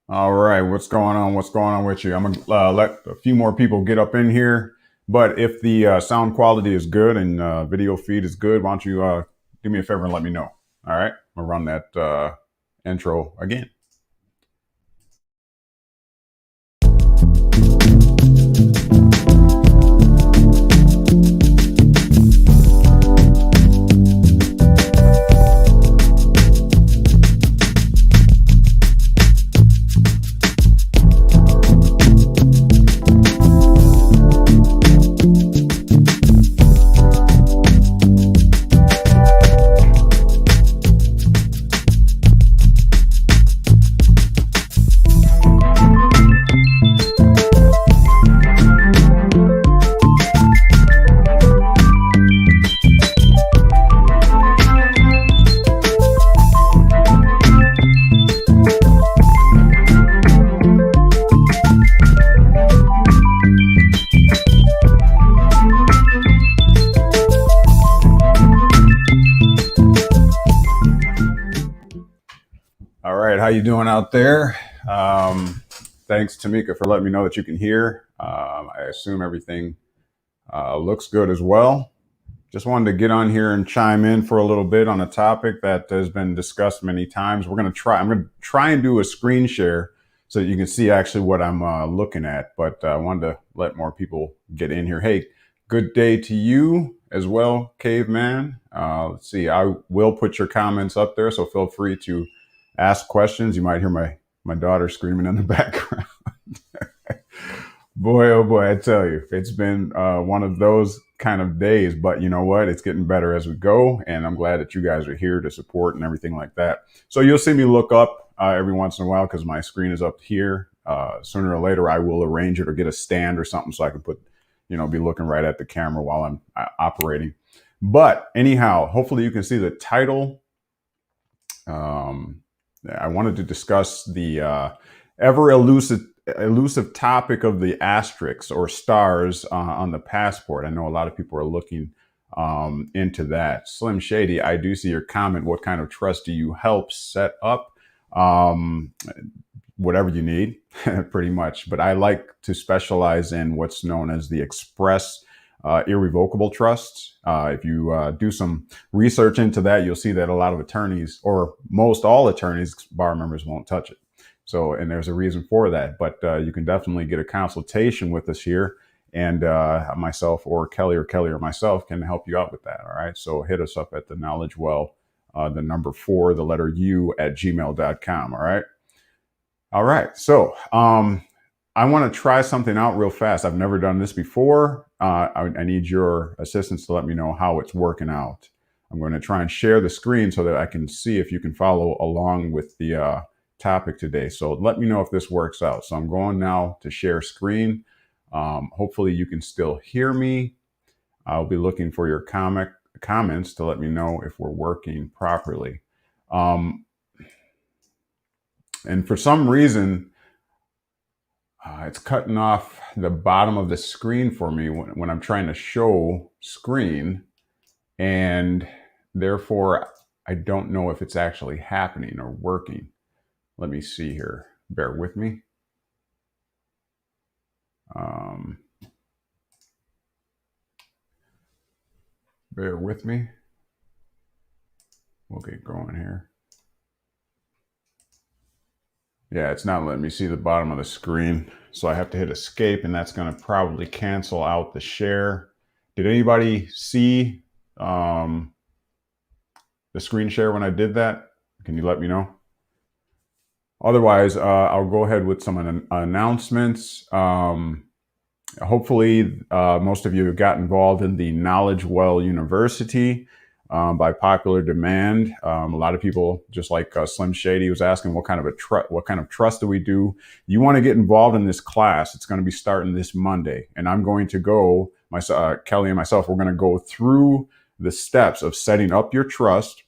All right, what's going on? What's going on with you? I'm gonna let a few more people get up in here, but if the sound quality is good and video feed is good, why don't you do me a favor and let me know? All right, I'm gonna run that intro again. All right, how you doing out there? Thanks, Tamika, for letting me know that you can hear. I assume everything looks good as well. Just wanted to get on here and chime in for a little bit on a topic that has been discussed many times. I'm going to try and do a screen share so that you can see actually what I'm looking at. But I wanted to let more people get in here. Hey, good day to you as well, Caveman. Let's see. I will put your comments up there, so feel free to ask questions. You might hear my daughter screaming in the background. Boy, oh boy, I tell you, it's been one of those kind of days, but you know what? It's getting better as we go, and I'm glad that you guys are here to support and everything like that. So you'll see me look up every once in a while because my screen is up here. Sooner or later, I will arrange it or get a stand or something so I can put, be looking right at the camera while I'm operating. But anyhow, hopefully you can see the title. I wanted to discuss the ever elusive topic of the asterisks or stars on the passport. I know a lot of people are looking into that. Slim Shady, I do see your comment. What kind of trust do you help set up? Whatever you need, pretty much. But I like to specialize in what's known as the express irrevocable trusts. If you do some research into that, you'll see that a lot of attorneys, or most all attorneys, bar members, won't touch it. So, and there's a reason for that. But you can definitely get a consultation with us here, and myself or Kelly or myself can help you out with that. All right. So hit us up at the Knowledge Well, the number 4, the letter U at gmail.com. All right. All right. So I want to try something out real fast. I've never done this before. I need your assistance to let me know how it's working out. I'm going to try and share the screen so that I can see if you can follow along with the topic today. So let me know if this works out. So I'm going now to share screen. Hopefully you can still hear me. I'll be looking for your comments to let me know if we're working properly. And for some reason, it's cutting off the bottom of the screen for me when I'm trying to show screen, and therefore I don't know if it's actually happening or working. Let me see here. Bear with me. Bear with me. We'll get going here. Yeah, it's not letting me see the bottom of the screen. So I have to hit escape, and that's going to probably cancel out the share. Did anybody see the screen share when I did that? Can you let me know? Otherwise, I'll go ahead with some announcements. Hopefully, most of you got involved in the Knowledge Well University. By popular demand. A lot of people, just like Slim Shady was asking, what kind of trust do we do? You want to get involved in this class. It's going to be starting this Monday, and I'm going to go, Kelly and myself, we're going to go through the steps of setting up your trust.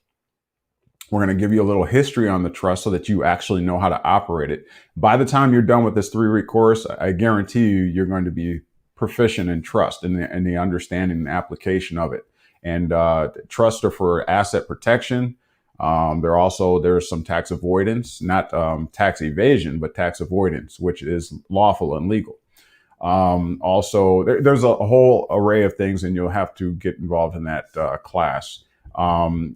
We're going to give you a little history on the trust so that you actually know how to operate it. By the time you're done with this 3-week course, I guarantee you're going to be proficient in trust and the understanding and application of it. And trusts are for asset protection. There's some tax avoidance, not tax evasion, but tax avoidance, which is lawful and legal. There's a whole array of things, and you'll have to get involved in that class. You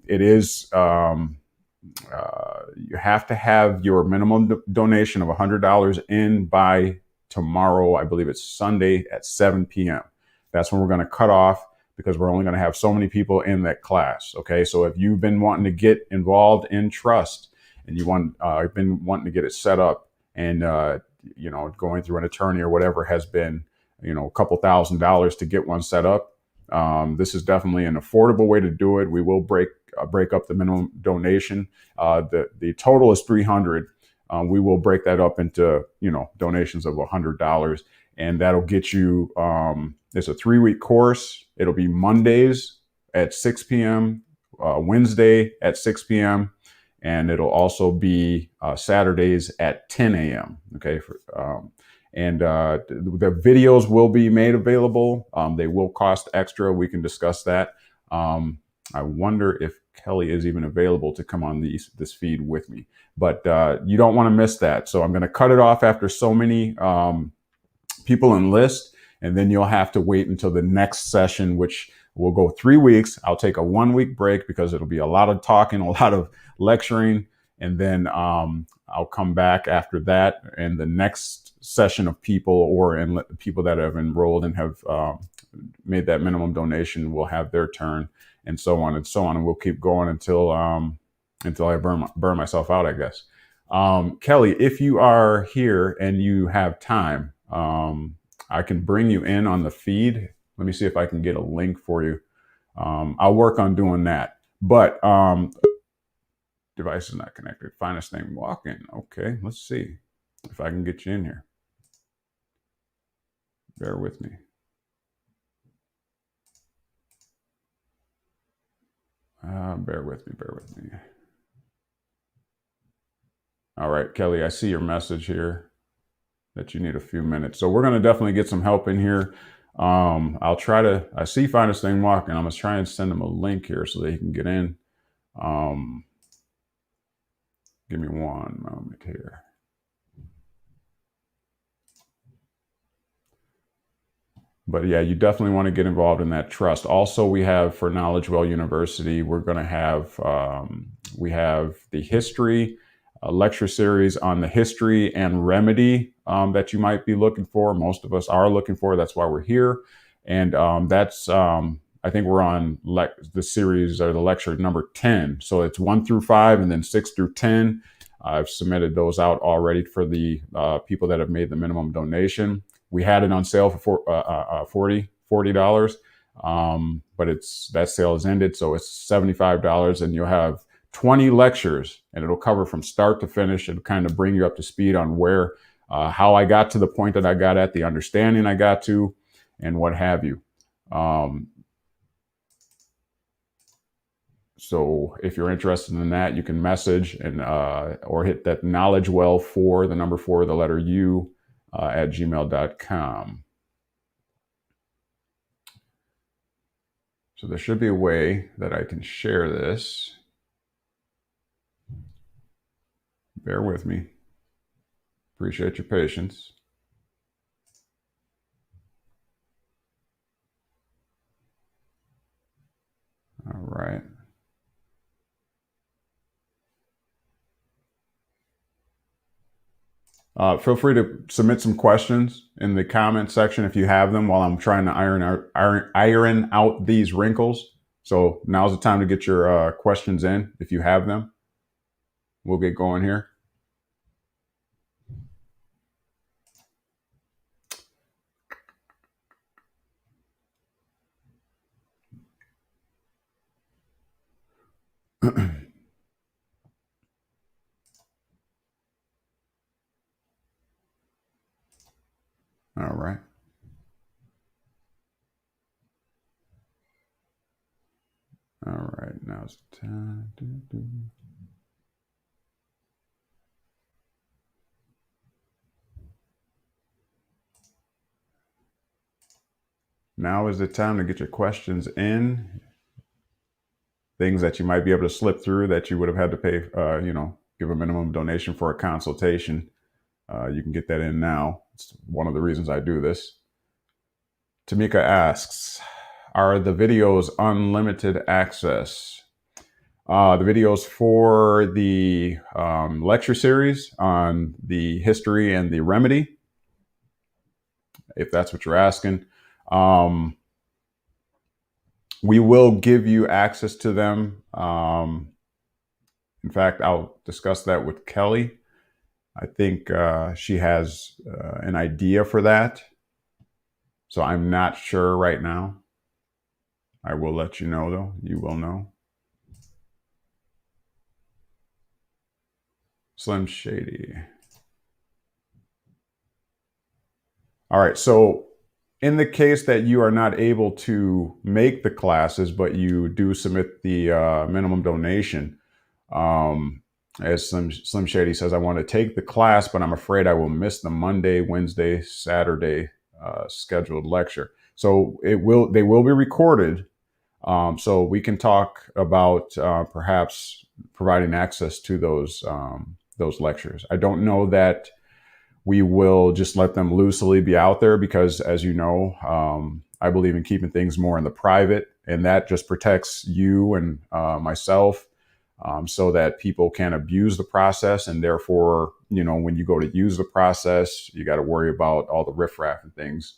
have to have your minimum donation of $100 in by tomorrow. I believe it's Sunday at 7 p.m. That's when we're going to cut off, because we're only going to have so many people in that class. Okay, so if you've been wanting to get involved in trust and you've been wanting to get it set up, and going through an attorney or whatever has been a couple $1,000s to get one set up, this is definitely an affordable way to do it. We will break up the minimum donation. The total is $300. We will break that up into donations of $100, and that'll get you. It's a 3-week course. It'll be Mondays at 6 p.m., Wednesday at 6 p.m., and it'll also be Saturdays at 10 a.m. Okay, the videos will be made available. They will cost extra. We can discuss that. I wonder if Kelly is even available to come on this feed with me, but you don't want to miss that. So I'm going to cut it off after so many people enlist, and then you'll have to wait until the next session, which will go 3 weeks. I'll take a 1-week break because it'll be a lot of talking, a lot of lecturing, and then I'll come back after that, and the next session of people people that have enrolled and have made that minimum donation will have their turn, and so on and so on, and we'll keep going until I burn myself out, I guess. Kelly, if you are here and you have time, I can bring you in on the feed. Let me see if I can get a link for you. I'll work on doing that. But device is not connected. Finest thing walking. Okay, let's see if I can get you in here. Bear with me. Bear with me. All right, Kelly, I see your message here that you need a few minutes. So we're going to definitely get some help in here. I see Finest Thing Walking. I'm going to try and send him a link here so that he can get in. Give me one moment here. But yeah, you definitely want to get involved in that trust. Also, we have for Knowledge Well University, we're going to have, we have the history lecture series on the history and remedy that you might be looking for. Most of us are looking for. That's why we're here. And I think we're on the series or the lecture number 10. So it's 1 through 5 and then 6 through 10. I've submitted those out already for the people that have made the minimum donation. We had it on sale for $40, but that sale has ended, so it's $75, and you'll have 20 lectures, and it'll cover from start to finish. It'll kind of bring you up to speed on how I got to the point that I got at, the understanding I got to, and what have you. So if you're interested in that, you can message or hit that knowledgewell4, the number 4, the letter U, at gmail.com. So there should be a way that I can share this. Bear with me. Appreciate your patience. All right. Feel free to submit some questions in the comment section if you have them while I'm trying to iron out these wrinkles. So now's the time to get your questions in if you have them. We'll get going here. All right. All right, now's the time. Now is the time to get your questions in. things that you might be able to slip through that you would have had to pay, give a minimum donation for a consultation. You can get that in now. It's one of the reasons I do this. Tamika asks, are the videos unlimited access? The videos for the lecture series on the history and the remedy, if that's what you're asking, we will give you access to them. In fact, I'll discuss that with Kelly. I think she has an idea for that. So I'm not sure right now. I will let you know, though. You will know. Slim Shady. All right. So in the case that you are not able to make the classes, but you do submit the minimum donation, as Slim Shady says, I want to take the class, but I'm afraid I will miss the Monday, Wednesday, Saturday scheduled lecture. So they will be recorded. So we can talk about perhaps providing access to those lectures. I don't know that we will just let them loosely be out there because, as you know, I believe in keeping things more in the private, and that just protects you and myself, so that people can't abuse the process. And therefore, when you go to use the process, you got to worry about all the riffraff and things.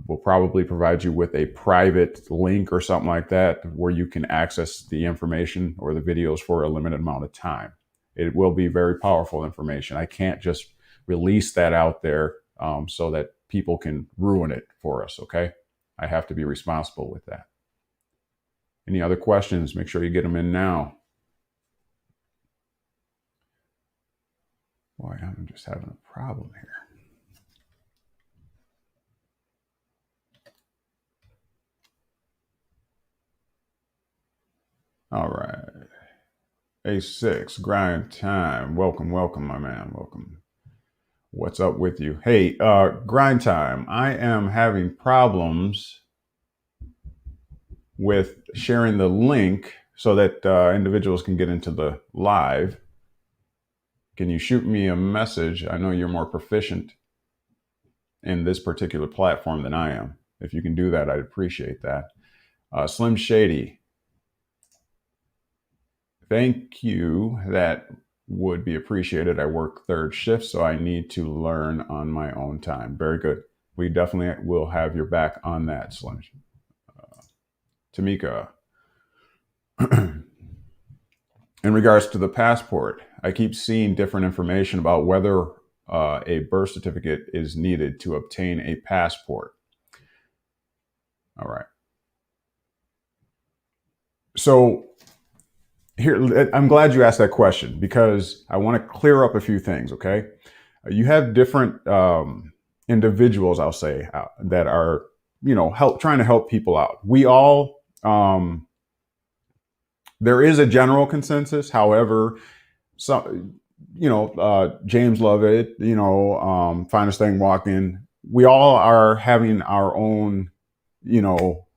We'll probably provide you with a private link or something like that where you can access the information or the videos for a limited amount of time. It will be very powerful information. I can't just release that out there so that people can ruin it for us, okay? I have to be responsible with that. Any other questions? Make sure you get them in now. Boy, I'm just having a problem here. All right. A6, grind time. Welcome, my man. Welcome. What's up with you? Hey, grind time. I am having problems with sharing the link so that individuals can get into the live. Can you shoot me a message? I know you're more proficient in this particular platform than I am. If you can do that, I'd appreciate that. Slim Shady, thank you. That would be appreciated. I work third shift, so I need to learn on my own time. Very good. We definitely will have your back on that, Slim. Tamika, in regards to the passport, I keep seeing different information about whether a birth certificate is needed to obtain a passport. All right. So here, I'm glad you asked that question because I want to clear up a few things, okay? You have different individuals, I'll say, that are, trying to help people out. We all, there is a general consensus. However, James Lovett, Finest Thing Walking, we all are having our own,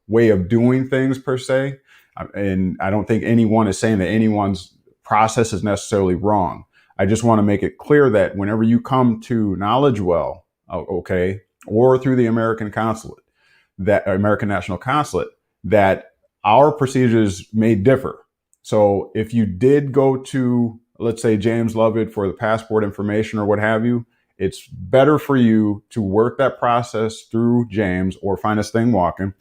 way of doing things per se. And I don't think anyone is saying that anyone's process is necessarily wrong. I just want to make it clear that whenever you come to Knowledge Well, okay, or through the American Consulate, that American National Consulate, that our procedures may differ. So if you did go to, let's say, James Lovett for the passport information or what have you, it's better for you to work that process through James or Finest Thing Walking.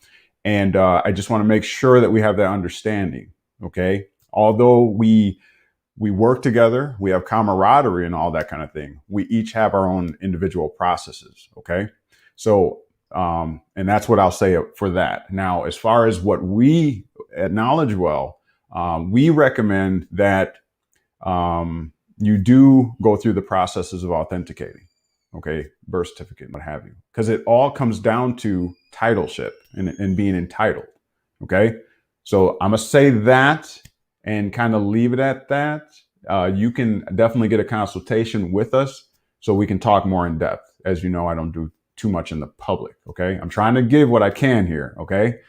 And I just want to make sure that we have that understanding, okay? Although we work together, we have camaraderie and all that kind of thing, we each have our own individual processes, okay? So, and that's what I'll say for that. Now, as far as what we at Knowledge Well, we recommend that you do go through the processes of authenticating, okay, birth certificate, what have you, because it all comes down to titleship and being entitled, okay? So I'm gonna say that and kind of leave it at that. You can definitely get a consultation with us so we can talk more in depth. As you know, I don't do too much in the public, okay? I'm trying to give what I can here, okay?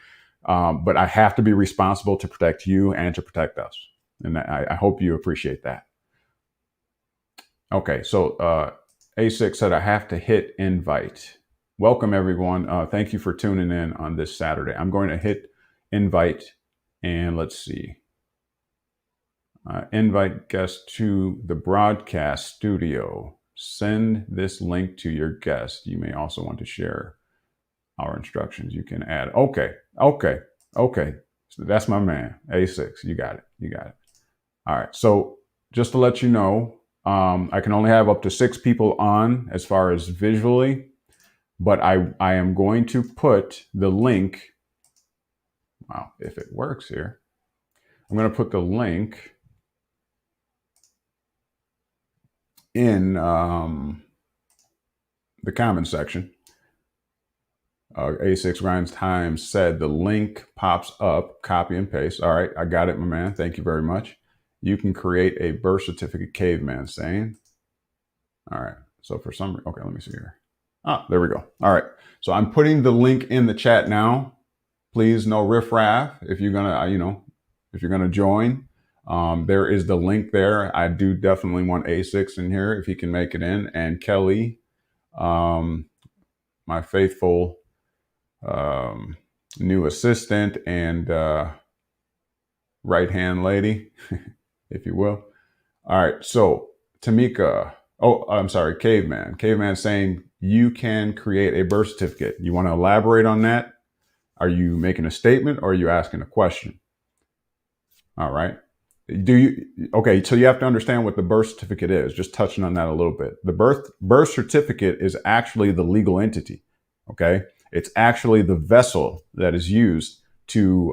But I have to be responsible to protect you and to protect us. And I hope you appreciate that. Okay, so A6 said I have to hit invite. Welcome, everyone. Thank you for tuning in on this Saturday. I'm going to hit invite, and let's see. Invite guest to the broadcast studio. Send this link to your guest. You may also want to share our instructions. You can add. Okay. So that's my man, A6. You got it. All right. So just to let you know, I can only have up to 6 people on as far as visually, but I am going to put the link. Wow, if it works here, I'm going to put the link in the comment section. A6 Grinds Time said the link pops up, copy and paste. All right, I got it, my man. Thank you very much. You can create a birth certificate, Caveman saying. All right, so for some reason, okay, let me see here. Ah, there we go. All right, so I'm putting the link in the chat now. Please, no riffraff if you're gonna, if you're gonna join. There is the link there. I do definitely want A6 in here if he can make it in, and Kelly, my faithful new assistant and right-hand lady, if you will. All right, so Tamika, I'm sorry, Caveman. Caveman saying you can create a birth certificate. You want to elaborate on that? Are you making a statement or are you asking a question? All right. Okay, so you have to understand what the birth certificate is, just touching on that a little bit. The birth certificate is actually the legal entity, okay? It's actually the vessel that is used to,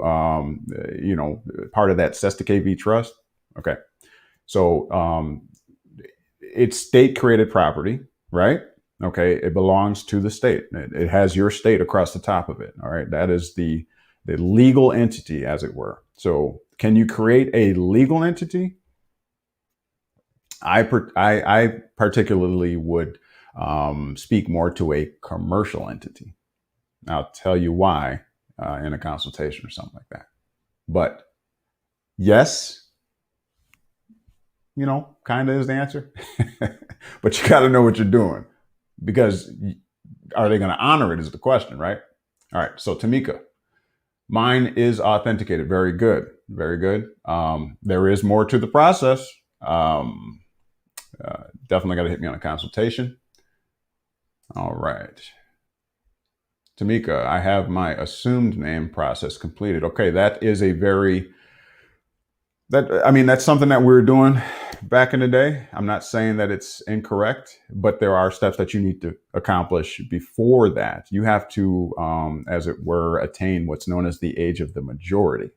part of that Sesta KV trust, okay? So it's state-created property, right? Okay, it belongs to the state. It has your state across the top of it, all right? That is the legal entity, as it were. So can you create a legal entity? I particularly would speak more to a commercial entity. I'll tell you why in a consultation or something like that. But yes, kind of is the answer. But you got to know what you're doing, because are they going to honor it is the question, right? All right. So Tamika, mine is authenticated. Very good. Very good. There is more to the process. Definitely got to hit me on a consultation. All right. Tamika, I have my assumed name process completed. Okay, that is that's something that we were doing back in the day. I'm not saying that it's incorrect, but there are steps that you need to accomplish before that. You have to, as it were, attain what's known as the age of the majority.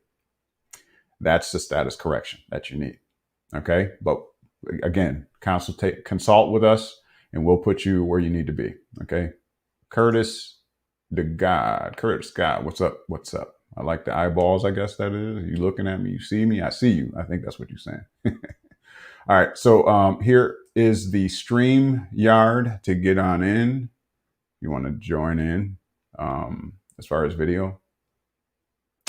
That's the status correction that you need. Okay, but again, consult with us, and we'll put you where you need to be. Okay, Curtis God, what's up? What's up? I like the eyeballs, I guess that is. You looking at me, you see me, I see you. I think that's what you're saying. All right, so here is the StreamYard to get on in. You want to join in as far as video.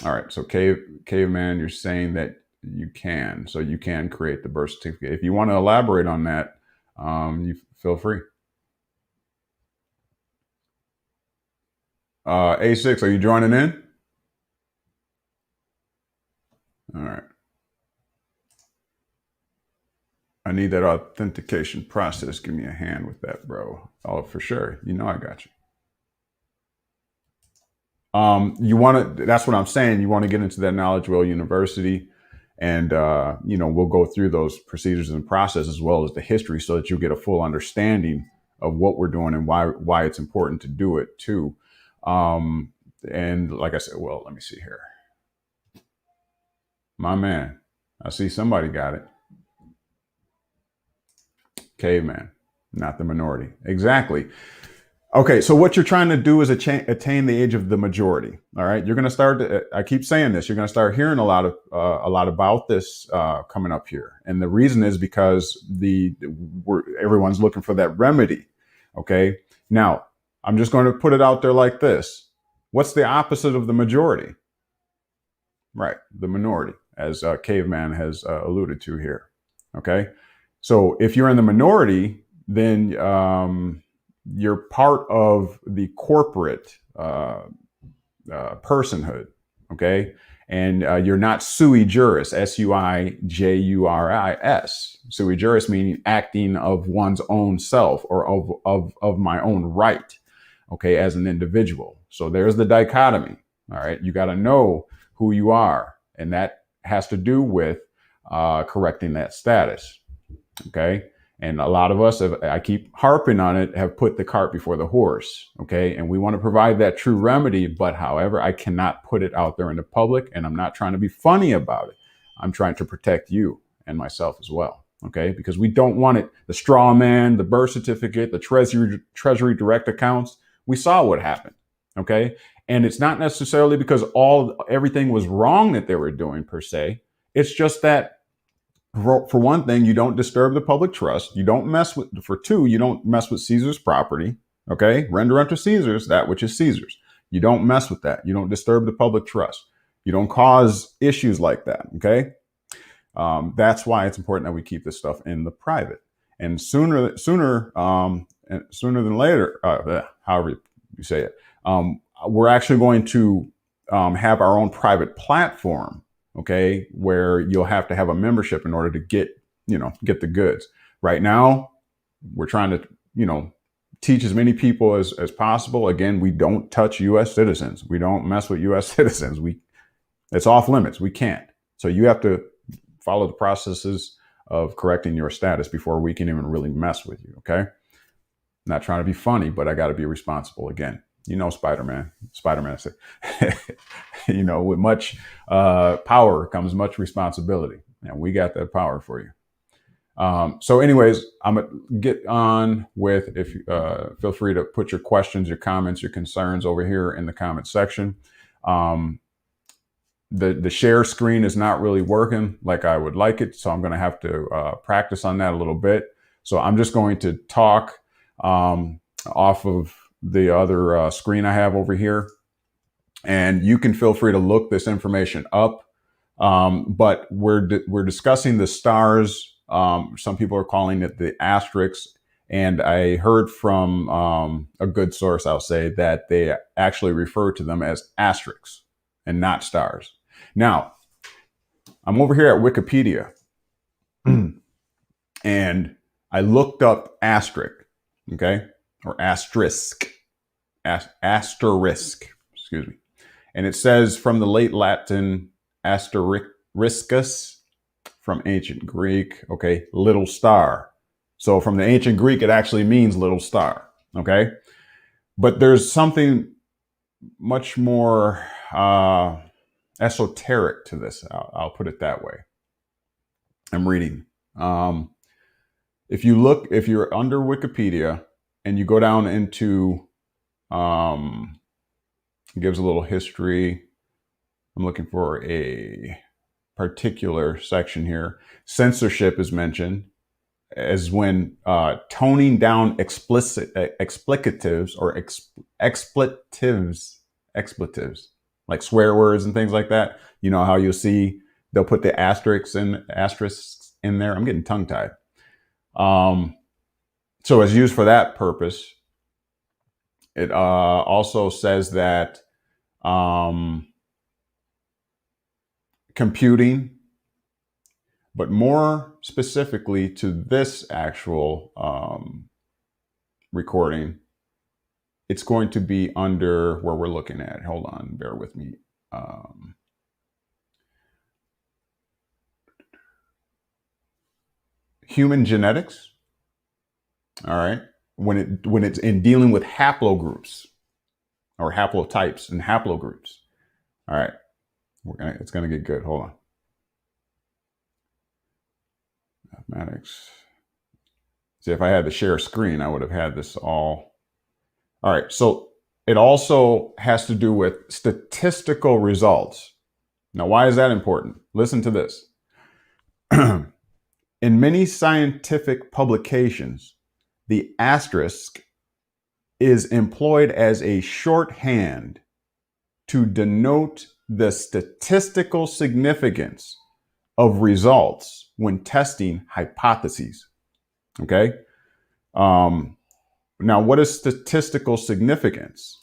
All right, so Caveman, you're saying that you can. So you can create the birth certificate. If you want to elaborate on that, you feel free. A6, are you joining in? All right. I need that authentication process. Give me a hand with that, bro. Oh, for sure. I got you. That's what I'm saying. You want to get into that Knowledge Well University, and, we'll go through those procedures and process as well as the history, so that you get a full understanding of what we're doing and why it's important to do it too. And like I said, well, let me see here. My man, I see somebody got it. Caveman, not the minority. Exactly. Okay, so what you're trying to do is attain the age of the majority. All right, you're going to start. I keep saying this. You're going to start hearing a lot about this coming up here, and the reason is because everyone's looking for that remedy. Okay, now I'm just going to put it out there like this: what's the opposite of the majority? Right, the minority, as Caveman has alluded to here. Okay, so if you're in the minority, then you're part of the corporate personhood. Okay, and you're not sui juris, suijuris. Sui juris meaning acting of one's own self or of my own right. Okay, as an individual. So there's the dichotomy. All right, you got to know who you are, and that has to do with correcting that status. Okay, and a lot of us, I keep harping on it, have put the cart before the horse. Okay, and we want to provide that true remedy, but however, I cannot put it out there in the public, and I'm not trying to be funny about it. I'm trying to protect you and myself as well. Okay, because we don't want it, the straw man, the birth certificate, the treasury direct accounts. We saw what happened. Okay, and it's not necessarily because everything was wrong that they were doing per se. It's just that for one thing, you don't disturb the public trust. You don't mess with, for two, you don't mess with Caesar's property. Okay, render unto Caesar's that which is Caesar's. You don't mess with that. You don't disturb the public trust. You don't cause issues like that. Okay, that's why it's important that we keep this stuff in the private. And sooner than later, however you say it, we're actually going to have our own private platform. Okay, where you'll have to have a membership in order to get the goods. Right now, we're trying to, teach as many people as possible. Again, we don't touch U.S. citizens. We don't mess with U.S. citizens. It's off limits. We can't. So you have to follow the processes of correcting your status before we can even really mess with you. Okay. Not trying to be funny, but I got to be responsible again. Spider-Man said, with much power comes much responsibility, and we got that power for you. So anyways, I'm gonna get on with, feel free to put your questions, your comments, your concerns over here in the comment section. The share screen is not really working like I would like it, so I'm going to have to practice on that a little bit. So I'm just going to talk off of the other screen I have over here, and you can feel free to look this information up. But we're discussing the stars. Some people are calling it the asterisks, and I heard from a good source, I'll say, that they actually refer to them as asterisks and not stars. Now, I'm over here at Wikipedia, and I looked up asterisk, okay, or asterisk, excuse me. And it says from the late Latin asteriscus, from ancient Greek, okay, little star. So from the ancient Greek, it actually means little star, okay? But there's something much more esoteric to this. I'll put it that way. I'm reading. If you're under Wikipedia and you go down into, it gives a little history. I'm looking for a particular section here. Censorship is mentioned as when toning down explicatives or expletives, like swear words and things like that. You know how you'll see they'll put the asterisks in there. I'm getting tongue tied. So it's used for that purpose. It also says that computing, but more specifically to this actual recording, it's going to be under where we're looking at. Hold on, bear with me. Human genetics. All right. When it's in dealing with haplogroups or haplotypes and haplogroups. All right. It's gonna get good. Hold on. Mathematics. See, if I had to share a screen, I would have had this all. All right. So it also has to do with statistical results. Now, why is that important? Listen to this. In many scientific publications, the asterisk is employed as a shorthand to denote the statistical significance of results when testing hypotheses. Okay. Now, what is statistical significance?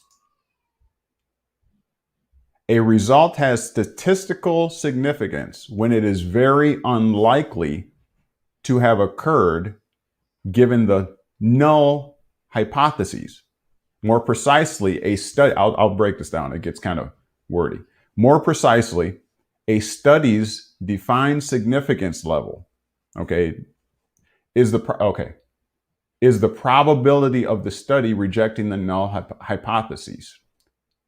A result has statistical significance when it is very unlikely to have occurred given the null hypotheses. More precisely, a study, I'll break this down, it gets kind of wordy. More precisely, a study's defined significance level, okay, is the probability of the study rejecting the null hypotheses.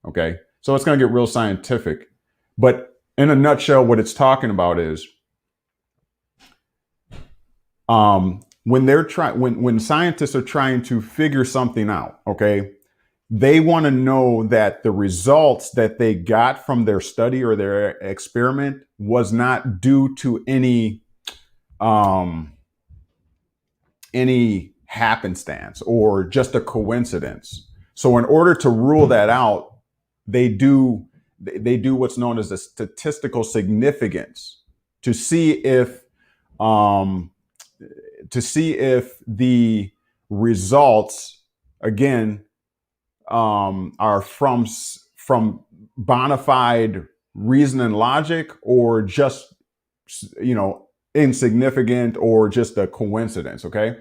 Okay, so it's going to get real scientific, but in a nutshell, what it's talking about is when scientists are trying to figure something out, okay, they want to know that the results that they got from their study or their experiment was not due to any happenstance or just a coincidence. So in order to rule that out, they do what's known as a statistical significance to see if the results again are from bona fide reason and logic, or just insignificant, or just a coincidence. Okay.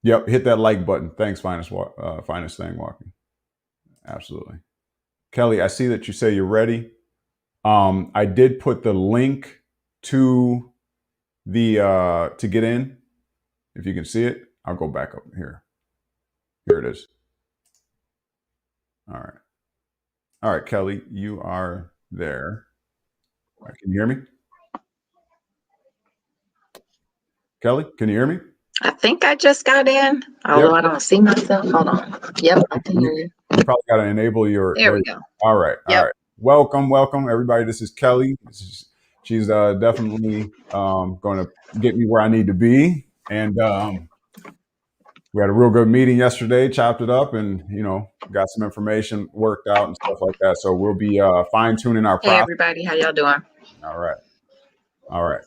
Yep. Hit that like button. Thanks, finest thing walking. Absolutely. Kelly, I see that you say you're ready. I did put the link to the to get in. If you can see it, I'll go back up here. Here it is. All right. All right, Kelly, you are there. Right, can you hear me? Kelly, can you hear me? I think I just got in, although I don't see myself. Hold on. Yep, I can hear you. You probably got to enable your. There we go. All right. Yep. All right. Welcome, everybody. This is Kelly. She's definitely going to get me where I need to be. And we had a real good meeting yesterday, chopped it up, and got some information worked out and stuff like that. So we'll be fine tuning our process. Hey, everybody, how y'all doing? All right.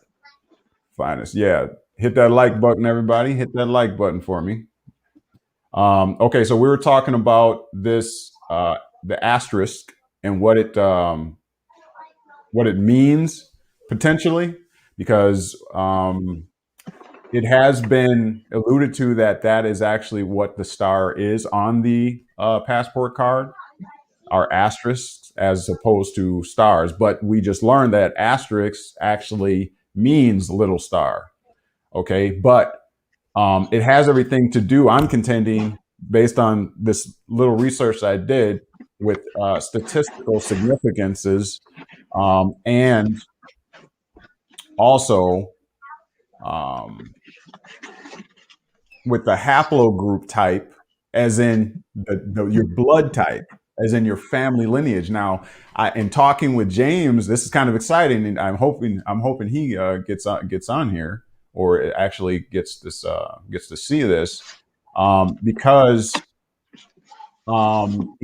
Finest. Yeah. Hit that like button, everybody. Hit that like button for me. Okay, so we were talking about this, the asterisk, and what it means potentially, because it has been alluded to that is actually what the star is on the passport card, are asterisks as opposed to stars. But we just learned that asterisk actually means little star. Okay, but it has everything to do, I'm contending, based on this little research I did, with statistical significances, and also with the haplogroup type, as in your blood type, as in your family lineage. Now, in talking with James, this is kind of exciting, and I'm hoping he gets on here, or it actually gets to see this, because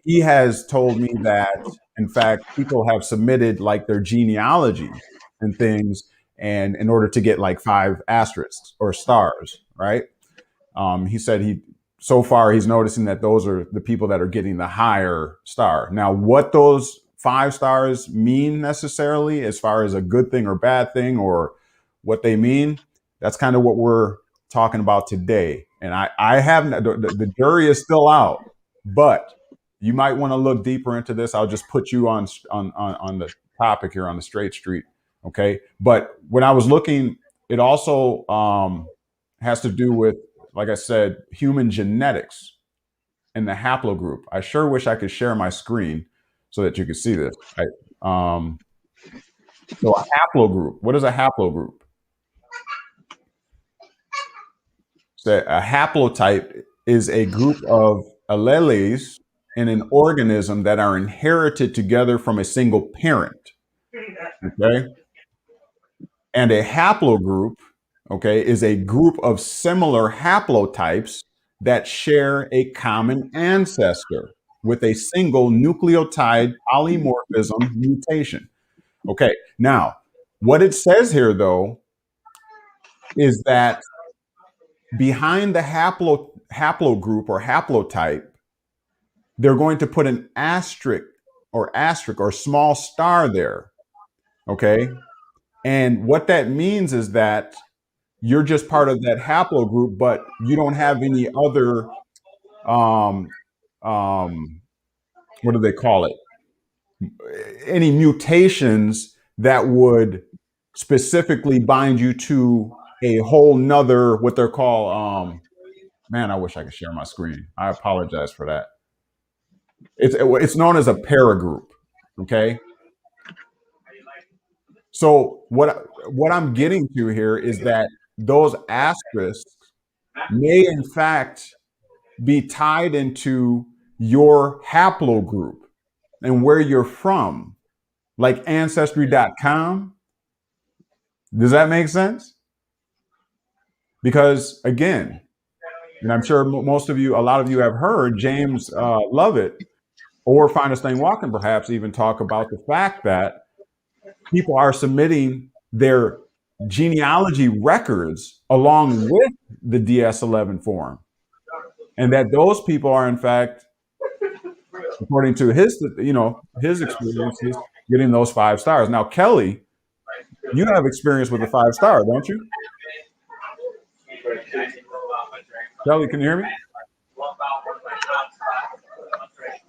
he has told me that, in fact, people have submitted like their genealogy and things, and in order to get like 5 asterisks or stars, right? He said so far he's noticing that those are the people that are getting the higher star. Now, what those 5 stars mean necessarily, as far as a good thing or bad thing, or what they mean, that's kind of what we're talking about today. And I haven't, the jury is still out, but you might want to look deeper into this. I'll just put you on the topic here, on the straight street. Okay. But when I was looking, it also has to do with, like I said, human genetics and the haplogroup. I sure wish I could share my screen so that you could see this. So a haplogroup, what is a haplogroup? So a haplotype is a group of alleles in an organism that are inherited together from a single parent. Okay. And a haplogroup, okay, is a group of similar haplotypes that share a common ancestor. with a single nucleotide polymorphism mutation. Okay, now what it says here, though, is that behind the haplogroup or haplotype, they're going to put an asterisk or small star there. Okay, and what that means is that you're just part of that haplogroup, but you don't have any other um, what do they call it? Any mutations that would specifically bind you to a whole nother what they're called. Man, I wish I could share my screen. I apologize for that. It's known as a paragroup. Okay. So what I'm getting to here is that those asterisks may in fact be tied into your haplogroup and where you're from, like ancestry.com. Does that make sense? Because again, and I'm sure most of you, a lot of you have heard James Lovett or Finest Thing Walking perhaps even talk about the fact that people are submitting their genealogy records along with the DS11 form. And that those people are in fact, according to his experiences, getting those 5 stars. Now, Kelly, you have experience with the 5 star, don't you? Kelly, can you hear me?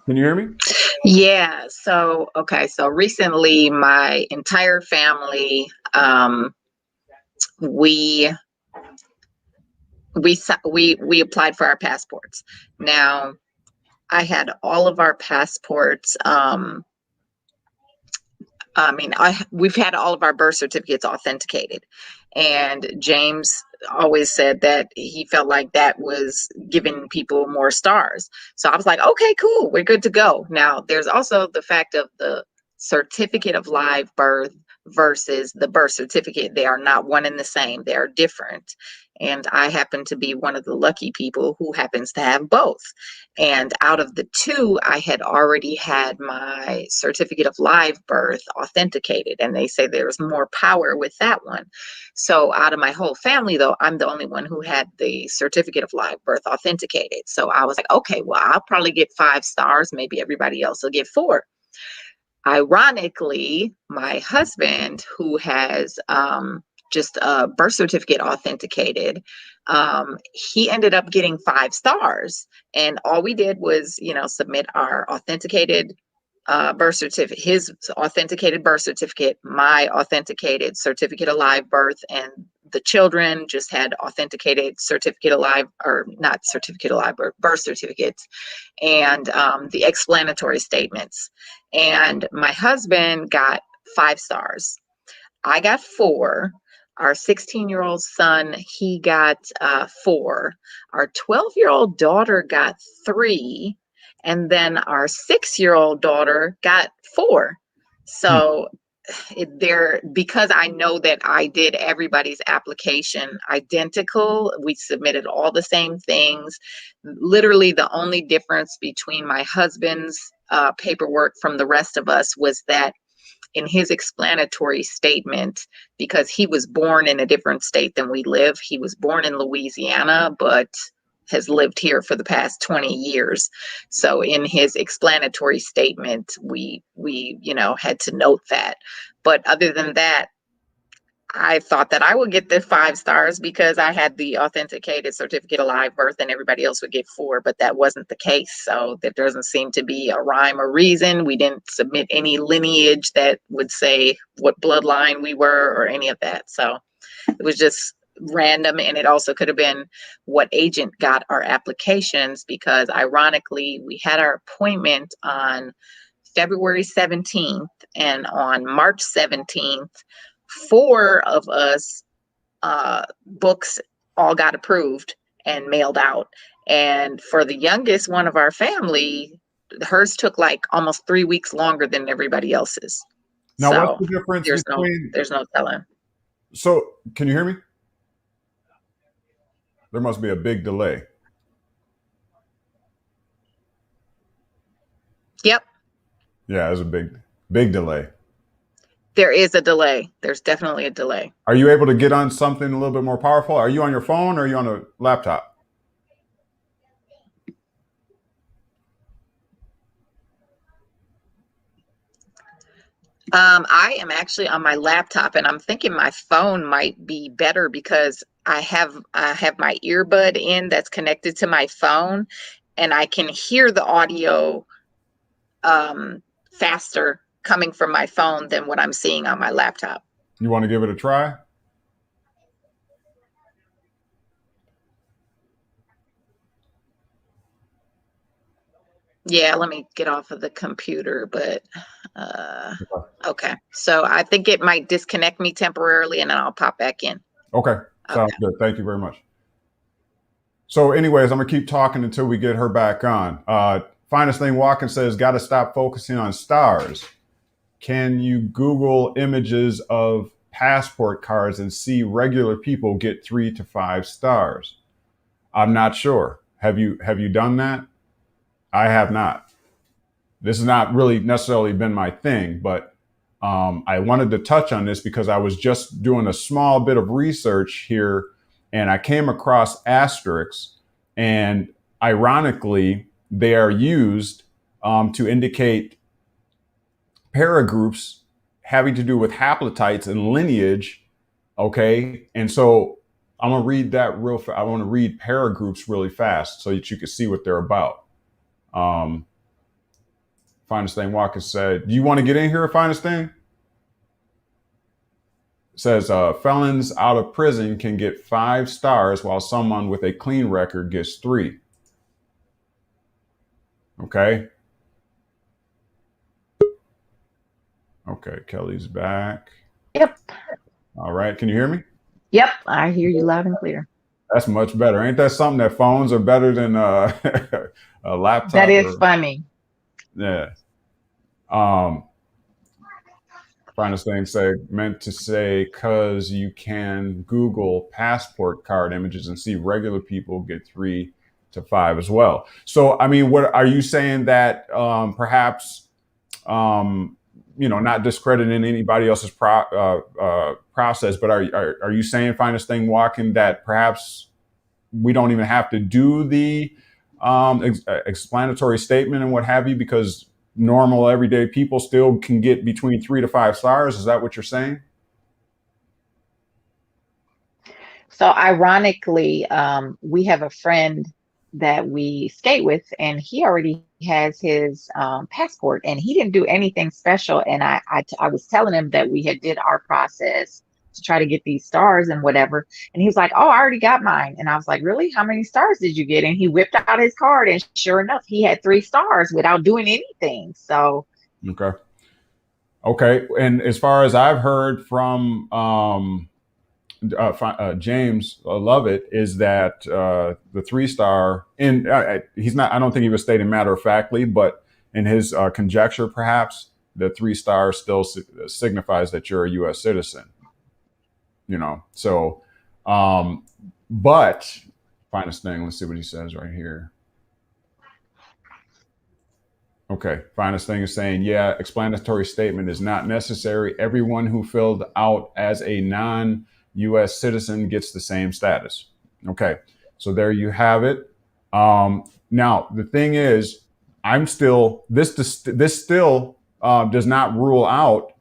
Can you hear me? Yeah. So, okay. So recently my entire family, we applied for our passports. Now, I had all of our passports. We've had all of our birth certificates authenticated, and James always said that he felt like that was giving people more stars. So I was like, okay, cool, we're good to go. Now, there's also the fact of the certificate of live birth versus the birth certificate. They are not one and the same. They are different. And I happen to be one of the lucky people who happens to have both. And out of the two, I had already had my certificate of live birth authenticated. And they say there's more power with that one. So out of my whole family, though, I'm the only one who had the certificate of live birth authenticated. So I was like, okay, well, I'll probably get 5 stars. Maybe everybody else will get 4. Ironically, my husband, who has just a birth certificate authenticated, he ended up getting 5 stars. And all we did was, submit our authenticated birth certificate, his authenticated birth certificate, my authenticated certificate of live birth, and the children just had authenticated certificate of live, or not certificate of live birth, birth certificates, and the explanatory statements. And my husband got 5 stars. I got 4. Our 16-year-old son, he got 4. Our 12-year-old daughter got 3. And then our 6-year-old daughter got 4. So because I know that I did everybody's application identical, we submitted all the same things. Literally the only difference between my husband's paperwork from the rest of us was that in his explanatory statement, because he was born in a different state than we live. He was born in Louisiana, but has lived here for the past 20 years. So in his explanatory statement, we had to note that. But other than that, I thought that I would get the 5 stars because I had the authenticated certificate of live birth and everybody else would get 4, but that wasn't the case. So there doesn't seem to be a rhyme or reason. We didn't submit any lineage that would say what bloodline we were or any of that. So it was just random. And it also could have been what agent got our applications, because ironically, we had our appointment on February 17th, and on March 17th, 4 of us books all got approved and mailed out. And for the youngest one of our family, hers took like almost 3 weeks longer than everybody else's. Now, what's So the difference between? there's no telling. So, can you hear me? There must be a big delay. Yep. Yeah, there's a big delay. There is a delay. There's definitely a delay. Are you able to get on something a little bit more powerful? Are you on your phone or are you on a laptop? I am actually on my laptop, and I'm thinking my phone might be better because I have my earbud in that's connected to my phone, and I can hear the audio faster coming from my phone than what I'm seeing on my laptop. You want to give it a try? Yeah, let me get off of the computer, but okay. So I think it might disconnect me temporarily, and then I'll pop back in. Okay, sounds Okay. good. Thank you very much. So, anyways, I'm gonna keep talking until we get her back on. Finest thing walking says, "Got to stop focusing on stars. Can you Google images of passport cards and see regular people get 3 to 5 stars?" I'm not sure. Have you done that? I have not. This has not really necessarily been my thing, but I wanted to touch on this because I was just doing a small bit of research here and I came across asterisks, and ironically, they are used to indicate paragroups having to do with haplotypes and lineage. Okay. And so I'm going to read that real fast. I want to read paragroups really fast so that you can see what they're about. Finest Thing Walker said, "Do you want to get in here, Finest Thing?" It says, felons out of prison can get 5 stars while someone with a clean record gets 3. Okay. Okay. Kelly's back. Yep. All right. Can you hear me? Yep. I hear you loud and clear. That's much better. Ain't that something that phones are better than a laptop? That is funny. Yeah. Finest Thing meant to say, because you can Google passport card images and see regular people get 3 to 5 as well. So, I mean, what are you saying that perhaps, not discrediting anybody else's process, but are you saying, Finest Thing Walking, that perhaps we don't even have to do the explanatory statement and what have you, because normal everyday people still can get between 3 to 5 stars? Is that what you're saying? So ironically, we have a friend that we skate with, and he already has his passport, and he didn't do anything special. And I was telling him that we had did our process to try to get these stars and whatever. And he was like, "Oh, I already got mine." And I was like, "Really? How many stars did you get?" And he whipped out his card, and sure enough, he had 3 stars without doing anything. So Okay. And as far as I've heard from James Lovett, is that the 3 star, and he's not, I don't think he was stating matter of factly, but in his conjecture, perhaps the 3 star still signifies that you're a U.S. citizen. So, but Finest Thing, let's see what he says right here. Okay, Finest Thing is saying, yeah, explanatory statement is not necessary. Everyone who filled out as a non-U.S. citizen gets the same status. Okay, so there you have it. Now, the thing is, this still does not rule out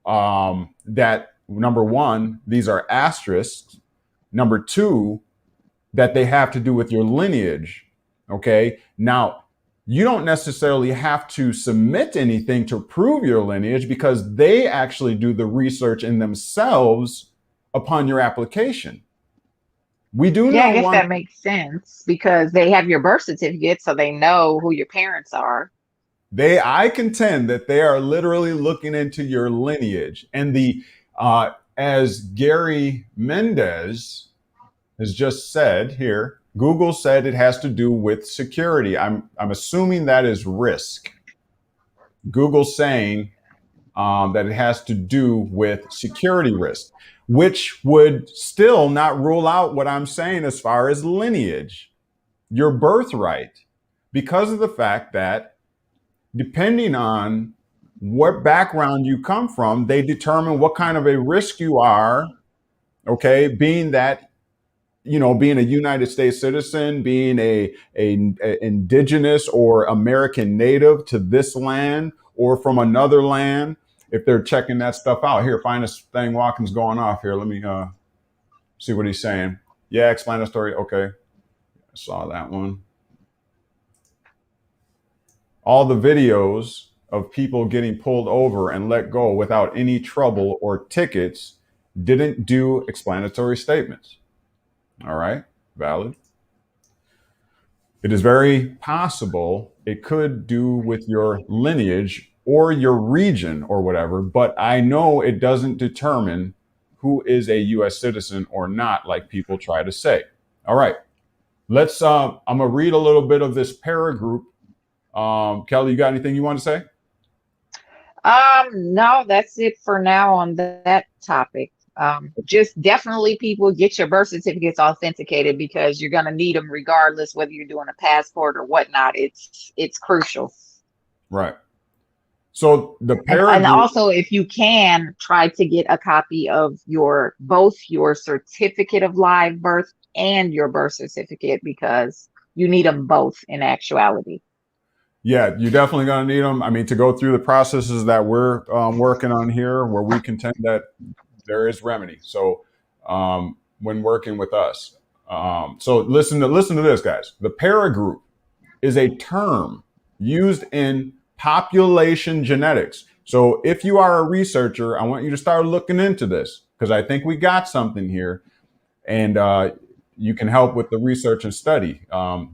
that, number one, these are asterisks. Number two, that they have to do with your lineage. Okay, now, you don't necessarily have to submit anything to prove your lineage, because they actually do the research in themselves upon your application. We do yeah, I know guess one. that makes sense because they have your birth certificate, so they know who your parents are. I contend that they are literally looking into your lineage, and as Gary Mendez has just said here, Google said it has to do with security. I'm assuming that is risk. Google's saying that it has to do with security risk, which would still not rule out what I'm saying as far as lineage, your birthright, because of the fact that depending on what background you come from, they determine what kind of a risk you are. Okay, being that, being a United States citizen, being a indigenous or American native to this land or from another land, if they're checking that stuff out. Here, find this thing Watkins going off here. Let me see what he's saying. Yeah, explanatory. Okay, I saw that one. All the videos of people getting pulled over and let go without any trouble or tickets didn't do explanatory statements. All right, valid. It is very possible it could do with your lineage or your region or whatever, but I know it doesn't determine who is a US citizen or not, like people try to say. All right, let's, I'm gonna read a little bit of this paragroup. Kelly, you got anything you want to say? No, that's it for now on that topic. Just definitely people get your birth certificates authenticated because you're going to need them regardless whether you're doing a passport or whatnot. It's crucial. Right. So the and also, if you can, try to get a copy of both your certificate of live birth and your birth certificate, because you need them both in actuality. Yeah, you're definitely going to need them. I mean, to go through the processes that we're working on here, where we contend that there is remedy. So when working with us, so listen to this, guys. The paragroup is a term used in population genetics. So if you are a researcher, I want you to start looking into this, because I think we got something here, and you can help with the research and study.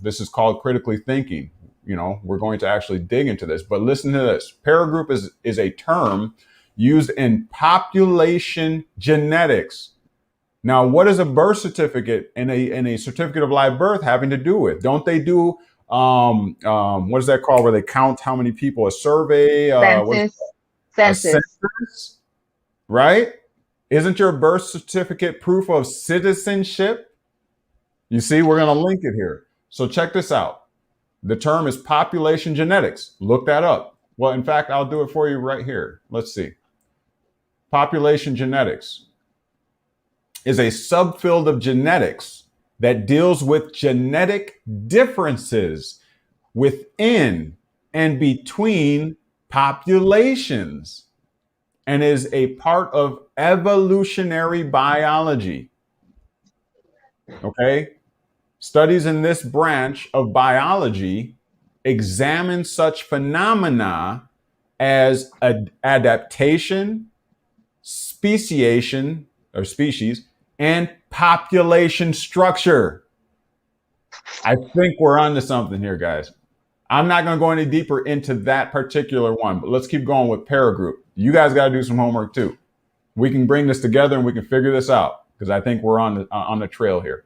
This is called critically thinking. We're going to actually dig into this, but listen to this. Paragroup is a term used in population genetics. Now, what is a birth certificate and a certificate of live birth having to do with? Don't they do what is that called, where they count how many people? A survey? Census. A census, right? Isn't your birth certificate proof of citizenship? You see, we're going to link it here. So check this out. The term is population genetics. Look that up. Well, in fact, I'll do it for you right here. Let's see. Population genetics is a subfield of genetics that deals with genetic differences within and between populations and is a part of evolutionary biology. Okay? Studies in this branch of biology examine such phenomena as adaptation, speciation or species, and population structure. I think we're onto something here, guys. I'm not going to go any deeper into that particular one, but let's keep going with paragroup. You guys got to do some homework too. We can bring this together and we can figure this out, because I think we're on the trail here.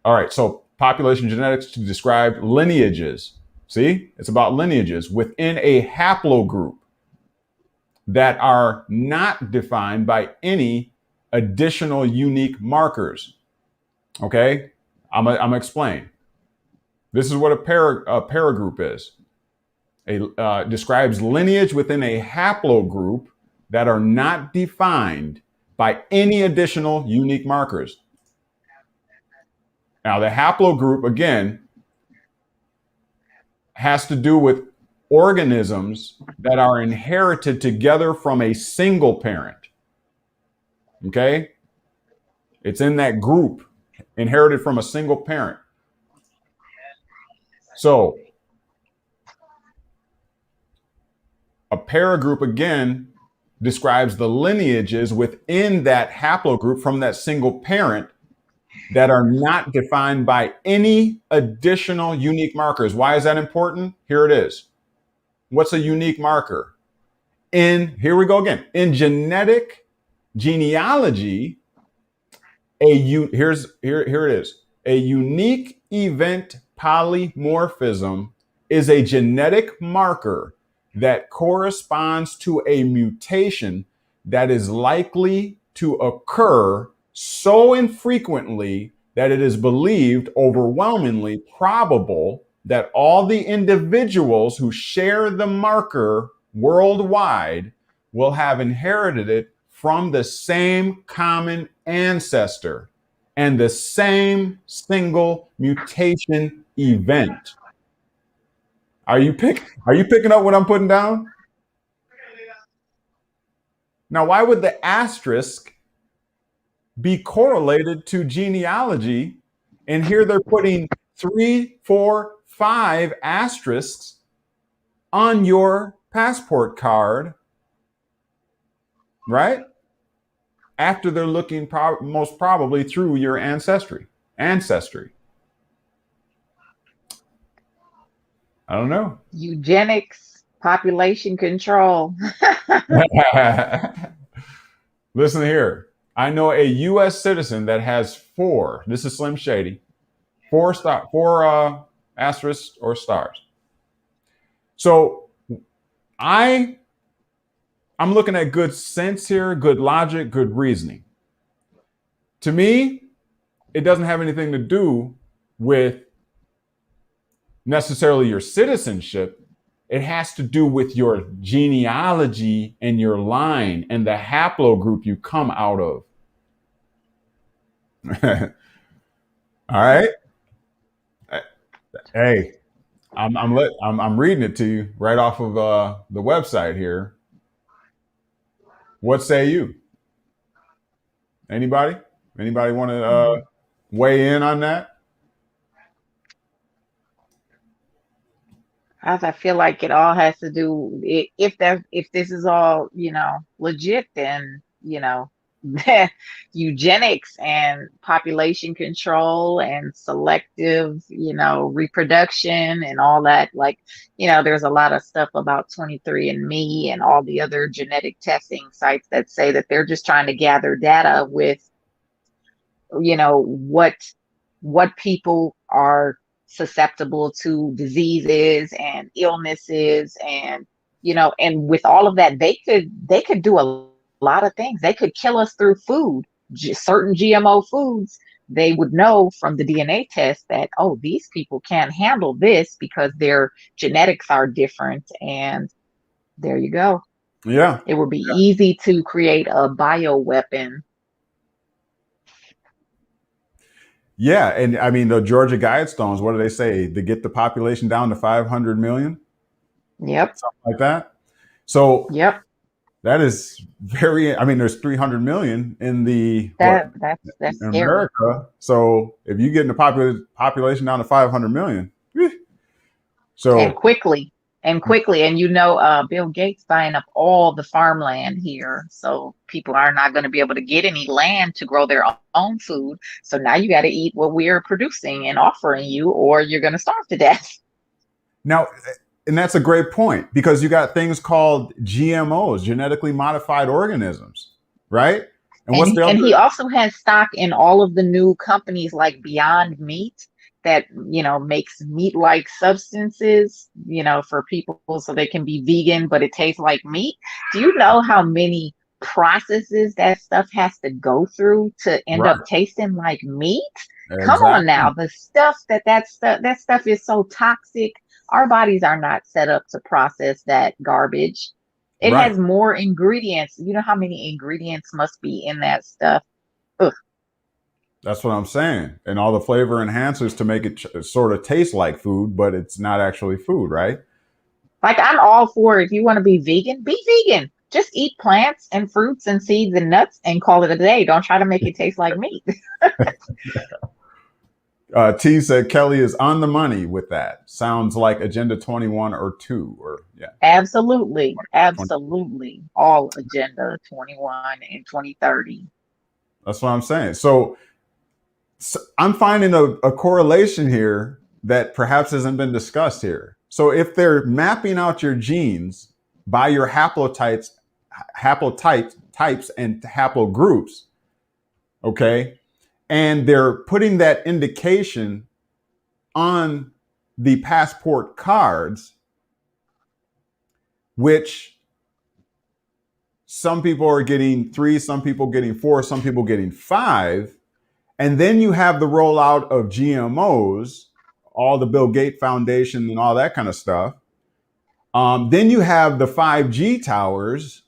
All right, so population genetics to describe lineages. See, it's about lineages within a haplogroup that are not defined by any additional unique markers. Okay, I'm gonna explain. This is what a paragroup is. Describes lineage within a haplogroup that are not defined by any additional unique markers. Now, the haplogroup, again, has to do with organisms that are inherited together from a single parent. Okay? It's in that group, inherited from a single parent. So, a paragroup, again, describes the lineages within that haplogroup from that single parent that are not defined by any additional unique markers. Why is that important? Here it is. What's a unique marker? Here we go again. In genetic genealogy, here it is. A unique event polymorphism is a genetic marker that corresponds to a mutation that is likely to occur so infrequently that it is believed overwhelmingly probable that all the individuals who share the marker worldwide will have inherited it from the same common ancestor and the same single mutation event. Are you picking up what I'm putting down? Now, why would the asterisk be correlated to genealogy? And here they're putting 3, 4, 5 asterisks on your passport card, right? After they're looking most probably through your ancestry. I don't know. Eugenics, population control. Listen here. I know a U.S. citizen that has 4. This is Slim Shady. 4 asterisks or stars. So I'm looking at good sense here, good logic, good reasoning. To me, it doesn't have anything to do with necessarily your citizenship. It has to do with your genealogy and your line and the haplogroup you come out of. All right. Hey, I'm reading it to you right off of the website here. What say you? Anybody want to weigh in on that? As I feel like it all has to do, if this is all, legit, then, eugenics and population control and selective, reproduction and all that. Like, there's a lot of stuff about 23andMe and all the other genetic testing sites that say that they're just trying to gather data with, what people are susceptible to diseases and illnesses, and and with all of that, they could do a lot of things. They could kill us through food, certain GMO foods. They would know from the DNA test that, oh, these people can't handle this because their genetics are different, and there you go. Yeah, it would be easy to create a bioweapon. Yeah, and I mean the Georgia Guidestones. What do they say? To get the population down to 500 million, Yep. something like that. So Yep. that is very. I mean, there's 300 million in the That's in scary. America. So if you get the population down to 500 million, And so quickly. And Bill Gates buying up all the farmland here. So people are not going to be able to get any land to grow their own food. So now you got to eat what we're producing and offering you, or you're going to starve to death. now, and that's a great point, because you got things called GMOs, genetically modified organisms, right? And what's the And other? he also has stock in all of the new companies like Beyond Meat that, makes meat-like substances, for people so they can be vegan, but it tastes like meat. Do you know how many processes that stuff has to go through to end up tasting like meat? Come on now. Exactly. The stuff that stuff is so toxic. Our bodies are not set up to process that garbage. It Right. has more ingredients. You know how many ingredients must be in that stuff? Ugh. That's what I'm saying. And all the flavor enhancers to make it sort of taste like food, but it's not actually food, right? Like, I'm all for, if you want to be vegan. Just eat plants and fruits and seeds and nuts and call it a day. Don't try to make it taste like meat. T said Kelly is on the money with that. Sounds like Agenda 21 or 2 or yeah. Absolutely. All Agenda 21 and 2030. That's what I'm saying. So I'm finding a correlation here that perhaps hasn't been discussed here. So if they're mapping out your genes by your haplotypes and haplogroups, okay, and they're putting that indication on the passport cards, which some people are getting 3, some people getting 4, some people getting 5. And then you have the rollout of GMOs, all the Bill Gates Foundation and all that kind of stuff. Then you have the 5G towers,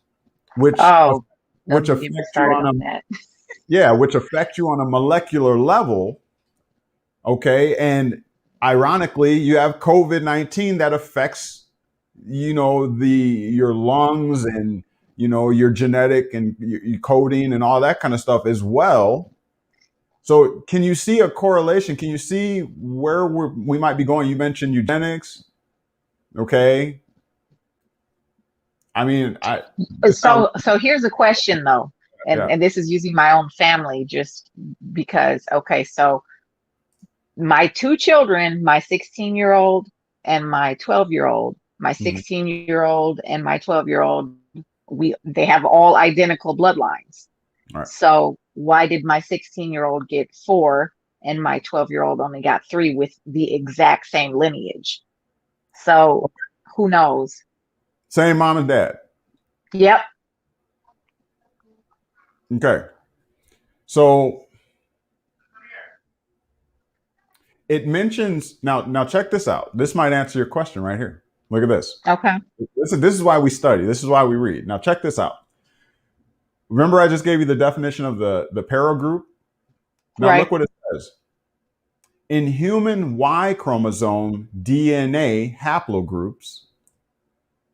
which Oh, don't which even get me affect you started on a on that. which affect you on a molecular level. Okay, and ironically, you have COVID-19 that affects your lungs and your genetic and your coding and all that kind of stuff as well. So can you see a correlation? Can you see where we might be going? You mentioned eugenics. Okay. I mean, So here's a question though, yeah. and this is using my own family just because. Okay, so my two children, my 16-year-old and my 12-year-old, my Mhm. 16-year-old and my 12-year-old, they have all identical bloodlines. All right. So why did my 16-year-old get 4 and my 12-year-old only got 3 with the exact same lineage? So who knows? Same mom and dad. Yep. Okay. So it mentions now check this out. This might answer your question right here. Look at this. Okay. This is why we study. This is why we read. Now check this out. Remember I just gave you the definition of the para group? Now Right. look what it says. In human Y chromosome DNA haplogroups,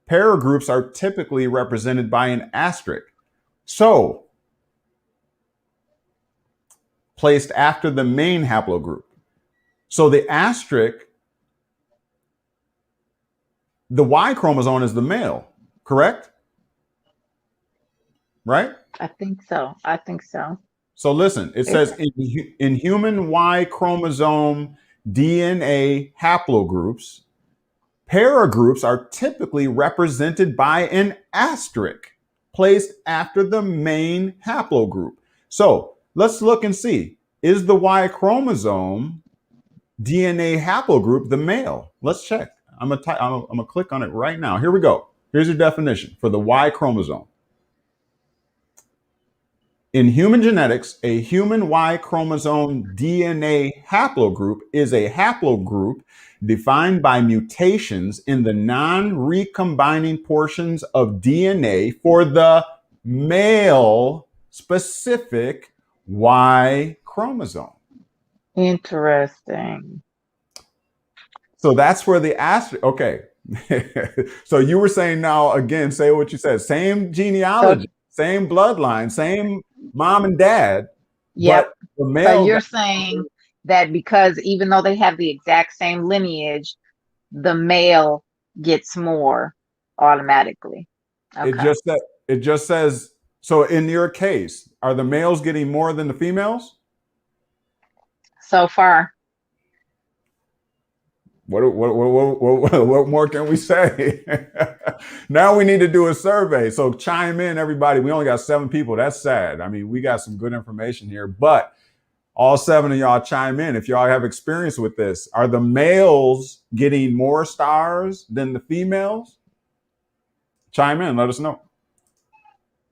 para groups are typically represented by an asterisk. So, placed after the main haplogroup. So the asterisk, the Y chromosome is the male, correct? Right? I think so. I think so. So listen, it says in human Y chromosome DNA haplogroups, para groups are typically represented by an asterisk placed after the main haplogroup. So let's look and see. Is the Y chromosome DNA haplogroup the male? Let's check. I'm gonna click on it right now. Here we go. Here's your definition for the Y chromosome. In human genetics, a human Y chromosome DNA haplogroup is a haplogroup defined by mutations in the non-recombining portions of DNA for the male specific Y chromosome. Interesting. So that's where the asterisk, okay. So you were saying now, again, say what you said. Same genealogy, same bloodline, same mom and dad, Yep. but the So male you're saying that because even though they have the exact same lineage, the male gets more automatically. Okay. it just says, so in your case, are the males getting more than the females? So far. What more can we say? Now we need to do a survey. So chime in, everybody. We only got 7 people. That's sad. I mean, we got some good information here, but all 7 of y'all chime in if y'all have experience with this. Are the males getting more stars than the females? Chime in. Let us know.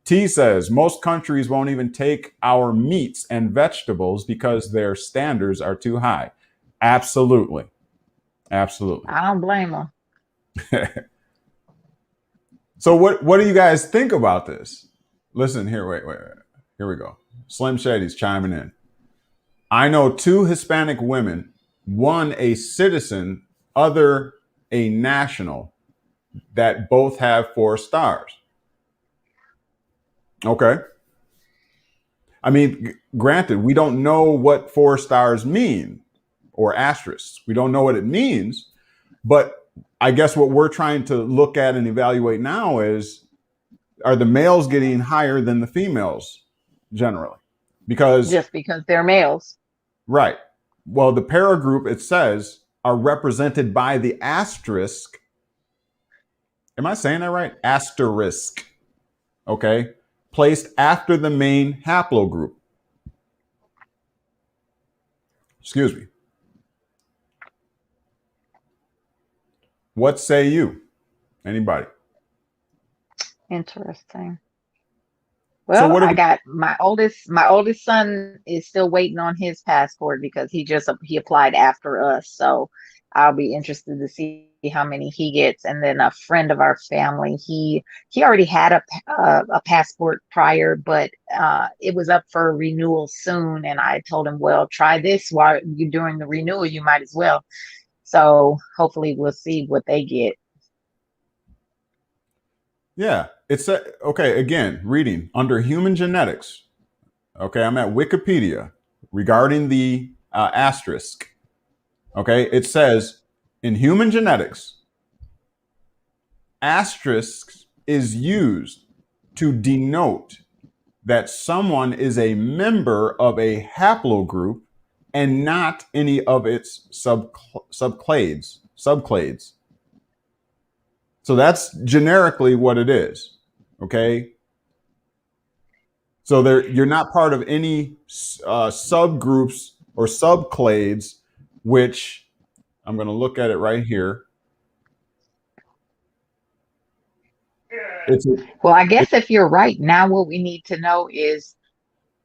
T says most countries won't even take our meats and vegetables because their standards are too high. Absolutely. Absolutely. I don't blame them. So what do you guys think about this? Listen here, wait. Here we go. Slim Shady's chiming in. I know 2 Hispanic women, one a citizen, other a national, that both have 4 stars. Okay. I mean, granted, we don't know what 4 stars mean or asterisks. We don't know what it means, but I guess what we're trying to look at and evaluate now is, are the males getting higher than the females generally? Just because they're males. Right. Well, the para group, it says, are represented by the asterisk. Am I saying that right? Asterisk. Okay. Placed after the main haplogroup. Excuse me. What say you? Anybody? Interesting. So Well, what are I we? got my oldest son is still waiting on his passport because he applied after us. So I'll be interested to see how many he gets. And then a friend of our family, he already had a passport prior, but it was up for renewal soon. And I told him, well, try this while you're doing the renewal. You might as well. So hopefully we'll see what they get. Yeah, it's okay. Again, reading under human genetics. Okay, I'm at Wikipedia regarding the asterisk. Okay, it says in human genetics, asterisk is used to denote that someone is a member of a haplogroup and not any of its subclades. So that's generically what it is. Okay. So you're not part of any subgroups or subclades, which I'm going to look at it right here. It's Well, I guess if you're right, now what we need to know is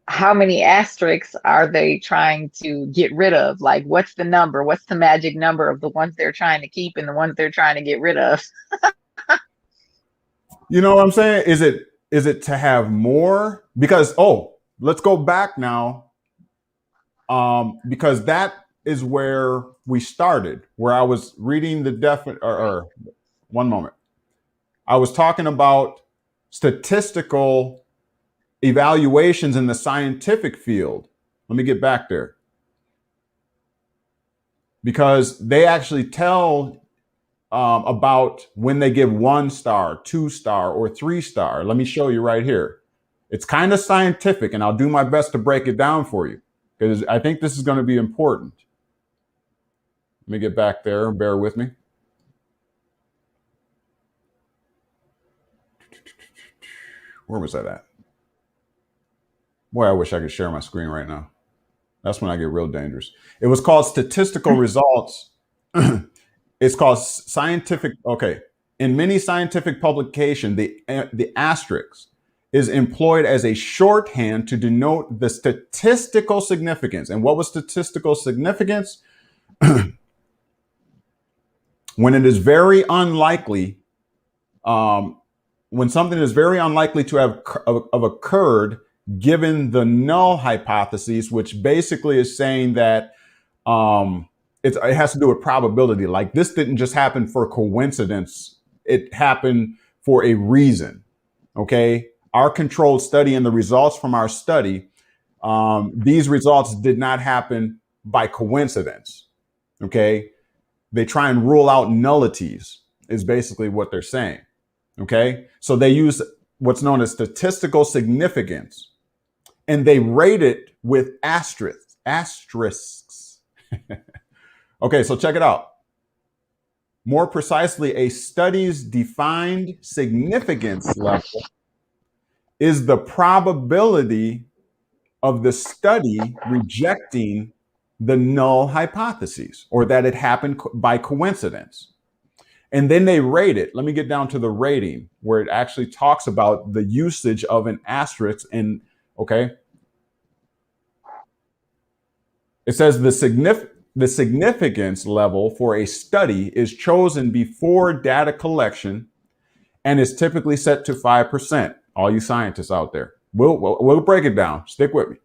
how many asterisks are they trying to get rid of? Like, what's the number? What's the magic number of the ones they're trying to keep and the ones they're trying to get rid of? you know what I'm saying? Is it to have more? Because let's go back now. Because that is where we started, where I was reading the or one moment. I was talking about statistical evaluations in the scientific field. Let me get back there. Because they actually tell about when they give 1 star, 2 star, or 3 star. Let me show you right here. It's kind of scientific, and I'll do my best to break it down for you because I think this is going to be important. Let me get back there. Bear with me. Where was that at? Boy, I wish I could share my screen right now. That's when I get real dangerous. It was called statistical results. It's called scientific. Okay. In many scientific publications, the asterisk is employed as a shorthand to denote the statistical significance. And what was statistical significance? When it is very unlikely, when something is very unlikely to have occurred, given the null hypothesis, which basically is saying that it has to do with probability. Like this didn't just happen for coincidence. It happened for a reason. Okay. Our controlled study and the results from our study, these results did not happen by coincidence. Okay. They try and rule out nullities is basically what they're saying. Okay. So they use what's known as statistical significance and they rate it with asterisks. Okay. So check it out. More precisely, a study's defined significance level is the probability of the study rejecting the null hypotheses or that it happened by coincidence. And then they rate it. Let me get down to the rating where it actually talks about the usage of an asterisk. And okay, it says the significance level for a study is chosen before data collection and is typically set to 5%. All you scientists out there, we'll break it down. Stick with me.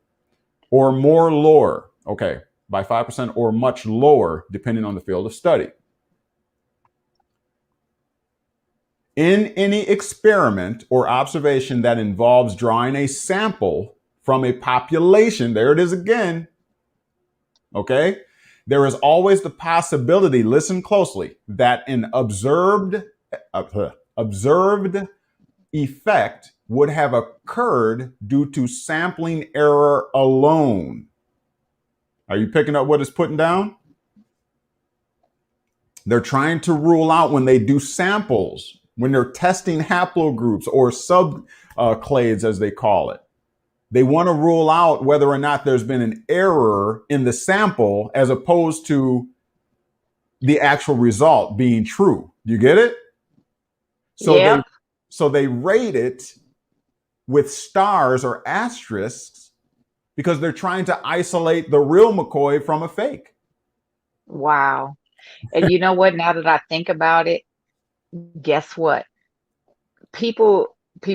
Or more lower. Okay, by 5% or much lower, depending on the field of study. In any experiment or observation that involves drawing a sample from a population, there it is again, okay, there is always the possibility, listen closely, that an observed effect would have occurred due to sampling error alone. Are you picking up what it's putting down? They're trying to rule out when they do samples, when they're testing haplogroups or subclades, as they call it. They want to rule out whether or not there's been an error in the sample as opposed to the actual result being true. You get it? So Yep. they rate it with stars or asterisks because they're trying to isolate the real McCoy from a fake. Wow. And you know what? Now that I think about it, guess what? People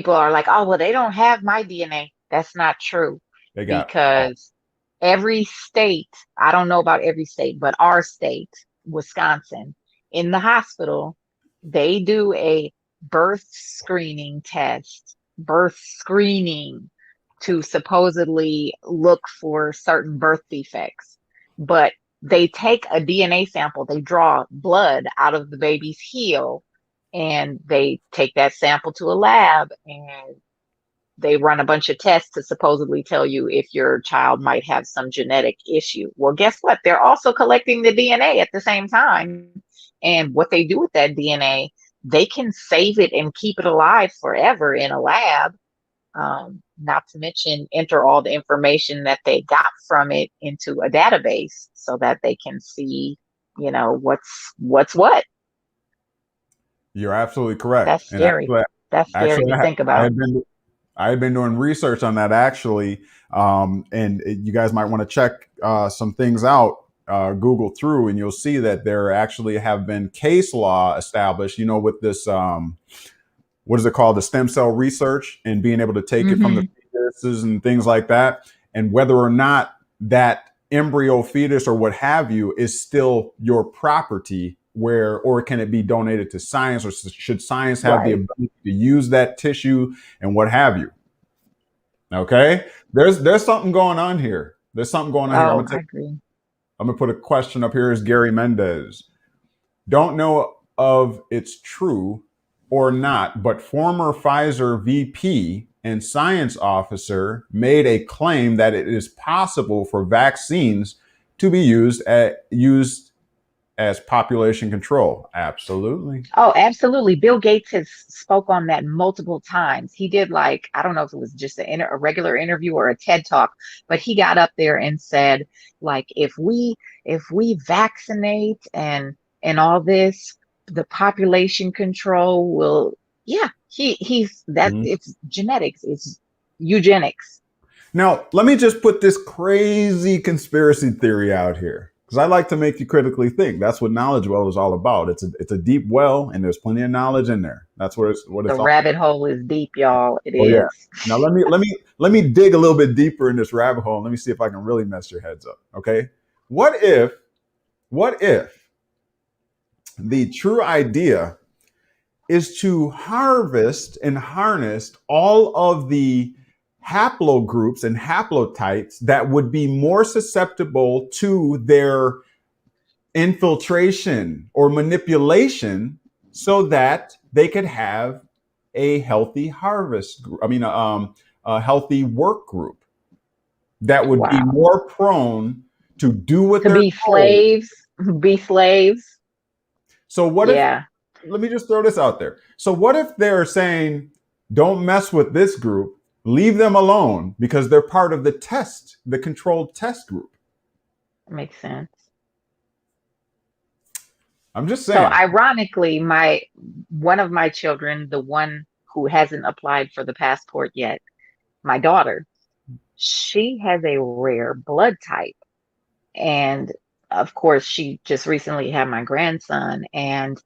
are like, oh, well, they don't have my DNA. That's not true They got because every state, I don't know about every state, but our state, Wisconsin, in the hospital, they do a birth screening test, birth screening to supposedly look for certain birth defects. But they take a DNA sample, they draw blood out of the baby's heel, and they take that sample to a lab and they run a bunch of tests to supposedly tell you if your child might have some genetic issue. Well, guess what? They're also collecting the DNA at the same time. And what they do with that DNA, they can save it and keep it alive forever in a lab. Not to mention enter all the information that they got from it into a database so that they can see, you know, what's what. You're absolutely correct. That's scary. That's scary to think about. I had been doing research on that actually, and you guys might want to check some things out. Google through, and you'll see that there actually have been case law established. You know, with this, what is it called, the stem cell research, and being able to take it from the fetuses and things like that, and whether or not that embryo, fetus, or what have you is still your property. Or can it be donated to science, or should science have the ability to use that tissue and what have you? Okay, there's something going on here. There's something going on here. I agree. I'm gonna put a question up here. Is Gary Mendez? Don't know if it's true or not, but former Pfizer VP and science officer made a claim that it is possible for vaccines to be used as population control. Absolutely. Oh, absolutely. Bill Gates has spoke on that multiple times. He did, like, I don't know if it was just a regular interview or a TED talk, but he got up there and said, like, if we vaccinate and all this, the population control will, he's that it's genetics, it's eugenics. Now, let me just put this crazy conspiracy theory out here, because I like to make you critically think. That's what Knowledge Well is all about. It's a deep well, and there's plenty of knowledge in there. That's what it's the rabbit hole is deep, y'all. It is. Yeah. Now let me dig a little bit deeper in this rabbit hole, and let me see if I can really mess your heads up. Okay. What if the true idea is to harvest and harness all of the haplogroups and haplotypes that would be more susceptible to their infiltration or manipulation, so that they could have a healthy a healthy work group that would be more prone to do what they're told. Be slaves. So what if, let me just throw this out there. So what if they're saying, don't mess with this group, leave them alone because they're part of the controlled test group? Makes sense. I'm just saying. So ironically, one of my children, the one who hasn't applied for the passport yet, my daughter, she has a rare blood type. And of course, she just recently had my grandson, and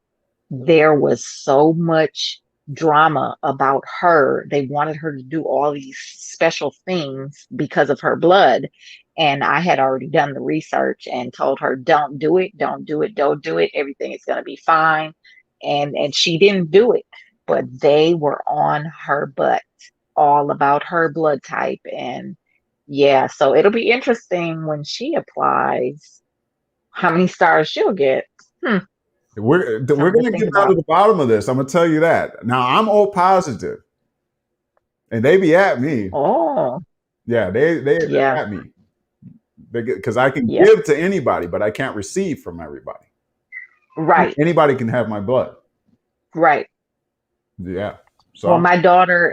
there was so much drama about her. They wanted her to do all these special things because of her blood. And I had already done the research and told her, don't do it. Everything is going to be fine. And she didn't do it, but they were on her butt all about her blood type. And so it'll be interesting when she applies, how many stars she'll get. We're going to get down to the bottom of this. I'm going to tell you that. Now, I'm O positive, and they be at me. Oh. Yeah, they're at me. Because I can give to anybody, but I can't receive from everybody. Right. Anybody can have my blood. Right. Yeah. So well, my daughter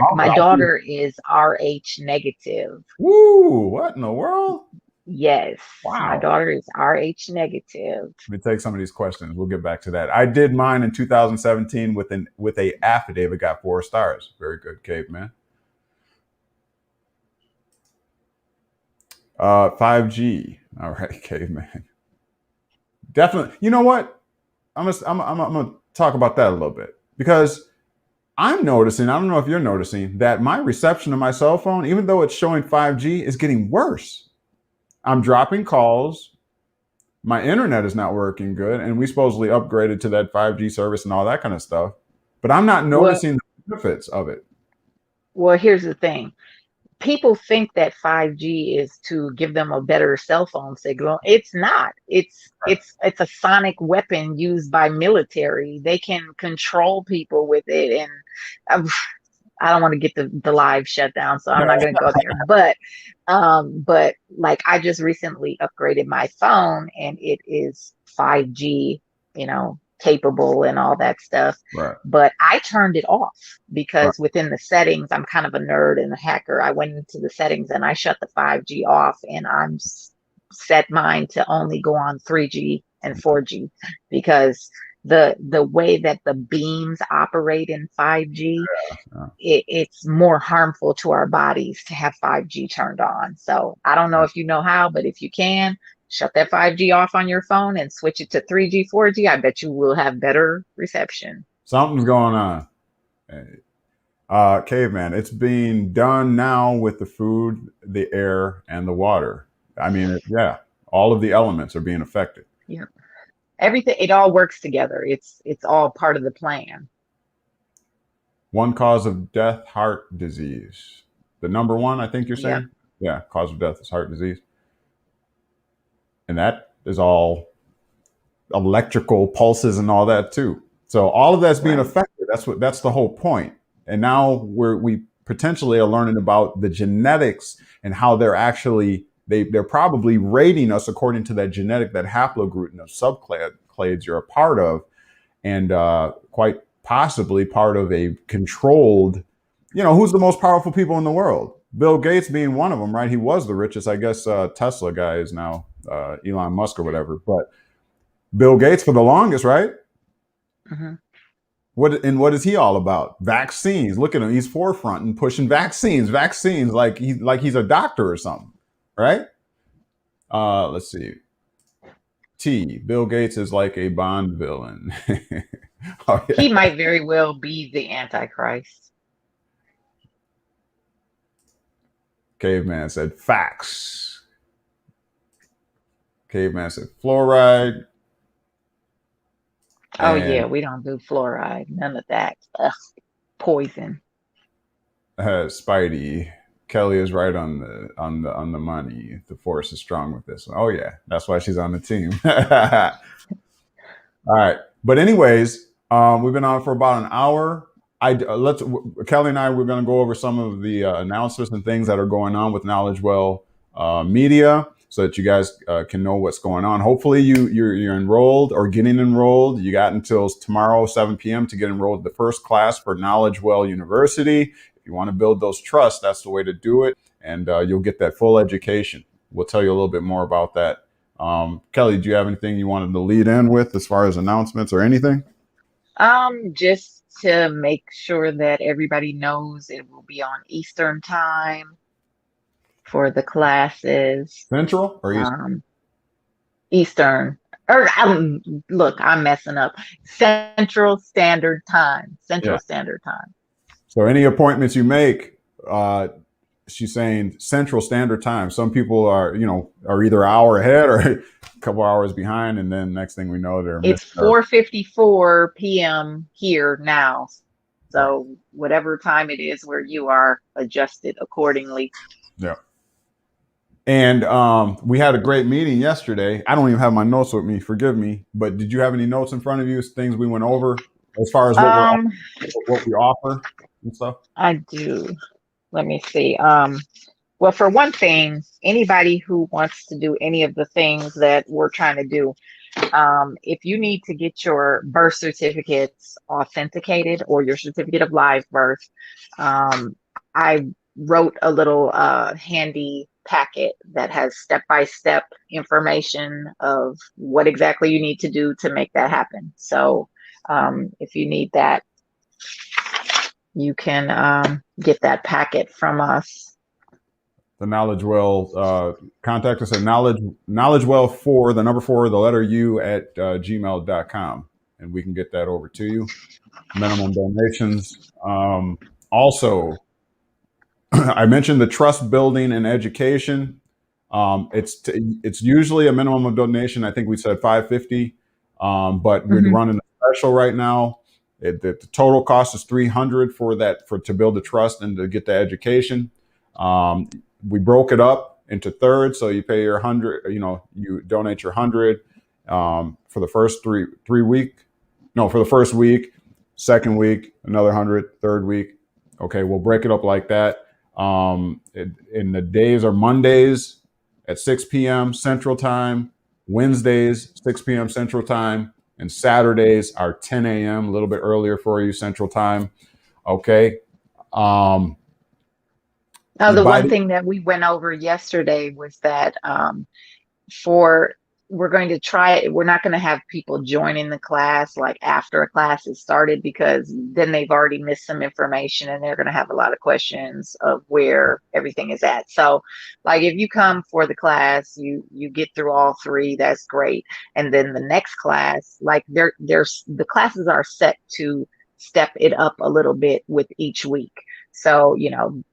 is RH negative. Woo! What in the world? Yes. Wow. My daughter is RH negative. Let me take some of these questions. We'll get back to that. I did mine in 2017 with a affidavit, got 4 stars. Very good, caveman. 5G. All right, caveman. Definitely. You know what? I'm gonna talk about that a little bit because I'm noticing, I don't know if you're noticing, that my reception of my cell phone, even though it's showing 5G, is getting worse. I'm dropping calls. My internet is not working good. And we supposedly upgraded to that 5G service and all that kind of stuff. But I'm not Well, noticing the benefits of it. well, here's the thing. People think that 5G is to give them a better cell phone signal. It's not. It's a sonic weapon used by military. They can control people with it, and um, I don't want to get the live shut down, so I'm not going to go there. But like I just recently upgraded my phone, and it is 5G, capable and all that stuff. Right. But I turned it off Right. because within the settings, I'm kind of a nerd and a hacker. I went into the settings and I shut the 5G off, and I'm set mine to only go on 3G and 4G because the way that the beams operate in 5G, Yeah. it's more harmful to our bodies to have 5G turned on. So I don't know if you know how, but if you can, shut that 5G off on your phone and switch it to 3G, 4G. I bet you will have better reception. Something's going on. Caveman, it's being done now with the food, the air, and the water. I mean, yeah, all of the elements are being affected. Yeah. Everything, it all works together. It's all part of the plan. One cause of death, heart disease. The number one, I think you're Yeah. saying? Yeah, cause of death is heart disease. And that is all electrical pulses and all that too. So all of that's being Right. affected. That's the whole point. And now we potentially are learning about the genetics and how they're actually they're probably rating us according to that genetic, that haplogroup and the subclades you're a part of, and quite possibly part of a controlled, who's the most powerful people in the world? Bill Gates being one of them, right? He was the richest. I guess Tesla guy is now Elon Musk or whatever. But Bill Gates for the longest, right? Mm-hmm. What is he all about? Vaccines. Look at him; he's forefront and pushing vaccines, like he's a doctor or something, right? Let's see. T. Bill Gates is like a Bond villain. Oh, yeah. He might very well be the Antichrist. Caveman said facts. Caveman said fluoride. Oh And yeah, we don't do fluoride. None of that. Ugh, poison. Spidey. Kelly is right on the money. The force is strong with this one. Oh yeah, that's why she's on the team. All right, but anyways, we've been on for about an hour. Kelly and I, we're going to go over some of the announcements and things that are going on with Knowledge Well Media, so that you guys can know what's going on. Hopefully, you're enrolled or getting enrolled. You got until tomorrow 7 p.m. to get enrolled in the first class for Knowledge Well University. If you want to build those trusts, that's the way to do it, and you'll get that full education. We'll tell you a little bit more about that. Kelly, do you have anything you wanted to lead in with as far as announcements or anything? Just to make sure that everybody knows, it will be on Eastern time for the classes. Central or East? Eastern. Or look, I'm messing up. Central Standard Time. Central Yeah. Standard Time. So any appointments you make, she's saying Central Standard Time. Some people are either an hour ahead or a couple hours behind, and then next thing we know, It's 4:54 p.m. here now. So whatever time it is where you are, adjusted accordingly. Yeah. And we had a great meeting yesterday. I don't even have my notes with me. Forgive me. But did you have any notes in front of you? Things we went over as far as what we offer and stuff? I do. Let me see. Well, for one thing, anybody who wants to do any of the things that we're trying to do, if you need to get your birth certificates authenticated or your certificate of live birth, I wrote a little handy packet that has step-by-step information of what exactly you need to do to make that happen. So if you need that, you can get that packet from us. the Knowledge Well, contact us at knowledgewell4, the number 4, the letter U at gmail.com, and we can get that over to you. Minimum donations. Also, I mentioned the trust building and education. It's usually a minimum of donation. I think we said $550, but we're running a special right now. The total cost is $300 to build the trust and to get the education. We broke it up into thirds, so you pay your 100. You donate your 100 for the first three week. No, for the first week, second week, another 100, third week. Okay, we'll break it up like that. And the days are Mondays at 6 p.m. Central Time, Wednesdays 6 p.m. Central Time, and Saturdays are 10 a.m. a little bit earlier for you Central Time. Okay. Now, the one thing that we went over yesterday was that we're going to try, we're not going to have people joining the class like after a class has started, because then they've already missed some information and they're going to have a lot of questions of where everything is at. So like if you come for the class, you get through all three, that's great. And then the next class, like the classes are set to step it up a little bit with each week. So,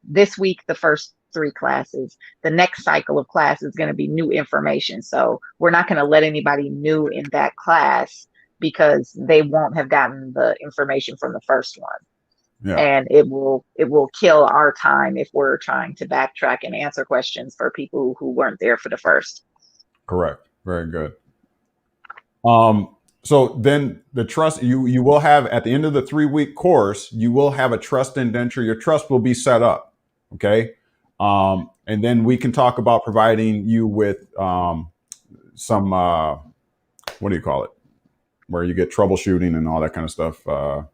this week, the first 3 classes, the next cycle of class is going to be new information. So we're not going to let anybody new in that class because they won't have gotten the information from the first one. Yeah. And it will kill our time if we're trying to backtrack and answer questions for people who weren't there for the first. Correct. Very good. So then the trust, you will have at the end of the 3-week course, you will have a trust indenture. Your trust will be set up. Okay. And then we can talk about providing you with some, what do you call it? Where you get troubleshooting and all that kind of stuff,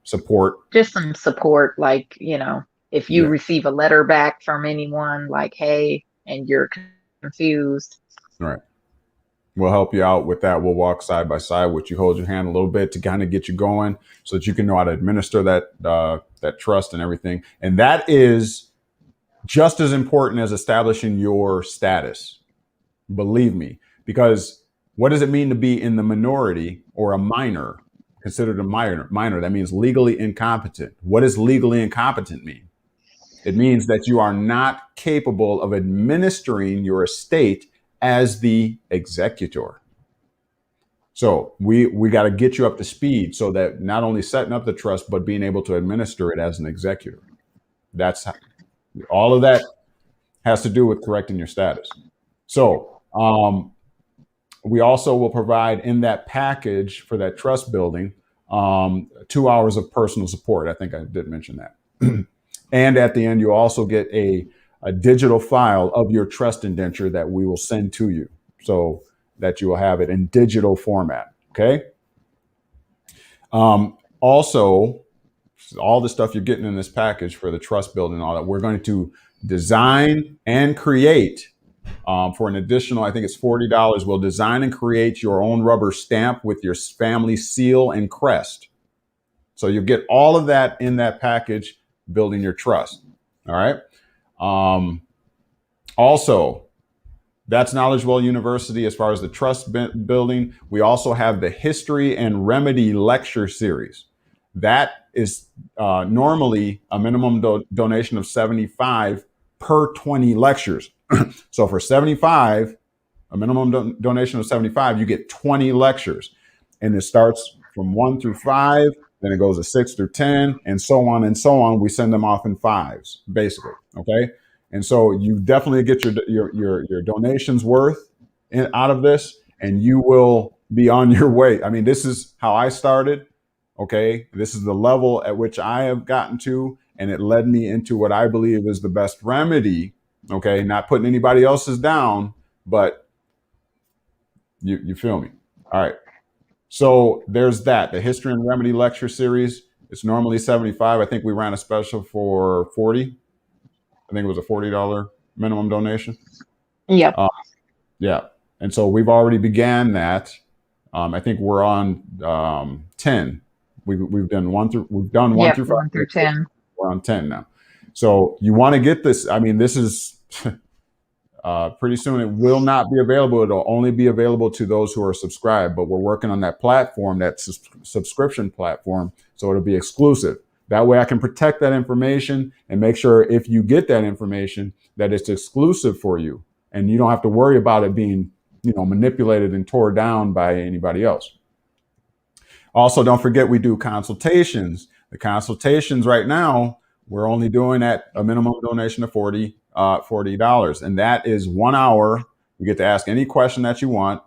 support. Just some support, like, if you receive a letter back from anyone like, hey, and you're confused. All right. We'll help you out with that. We'll walk side by side with you, hold your hand a little bit to kind of get you going so that you can know how to administer that trust and everything. And that is just as important as establishing your status. Believe me, because what does it mean to be in the minority or a minor, considered a minor? That means legally incompetent. What does legally incompetent mean? It means that you are not capable of administering your estate as the executor. So we got to get you up to speed so that not only setting up the trust, but being able to administer it as an executor. That's how, all of that has to do with correcting your status. So we also will provide in that package for that trust building 2 hours of personal support. I think I did mention that. And at the end, you also get a digital file of your trust indenture that we will send to you so that you will have it in digital format. Okay. Also, all the stuff you're getting in this package for the trust building and all that, we're going to design and create for an additional, I think it's $40. We'll design and create your own rubber stamp with your family seal and crest. So you'll get all of that in that package, building your trust. All right. Also, that's Knowledge Well University as far as the trust building. We also have the History and Remedy lecture series. That is normally a minimum donation of $75 per 20 lectures. So for $75, a minimum donation of $75, you get 20 lectures. And it starts from 1 through 5, then it goes to 6 through 10, and so on and so on. We send them off in 5s, basically. Okay. And so you definitely get your donations worth out of this, and you will be on your way. I mean, this is how I started. Okay. This is the level at which I have gotten to, and it led me into what I believe is the best remedy. Okay. Not putting anybody else's down, but you feel me? All right. So there's that, the History and Remedy lecture series. It's normally $75. I think we ran a special for $40. I think it was a $40 minimum donation. Yep. Yeah. And so we've already began that. I think we're on 10. We've done 1 through 5. 1 through 10. We're on 10 now. So you want to get this. I mean, this is Pretty soon it will not be available. It'll only be available to those who are subscribed, but we're working on that platform, that subscription platform, so it'll be exclusive. That way I can protect that information and make sure if you get that information that it's exclusive for you and you don't have to worry about it being, manipulated and tore down by anybody else. Also, don't forget we do consultations. The consultations right now, we're only doing at a minimum donation of $40. And that is 1 hour. You get to ask any question that you want,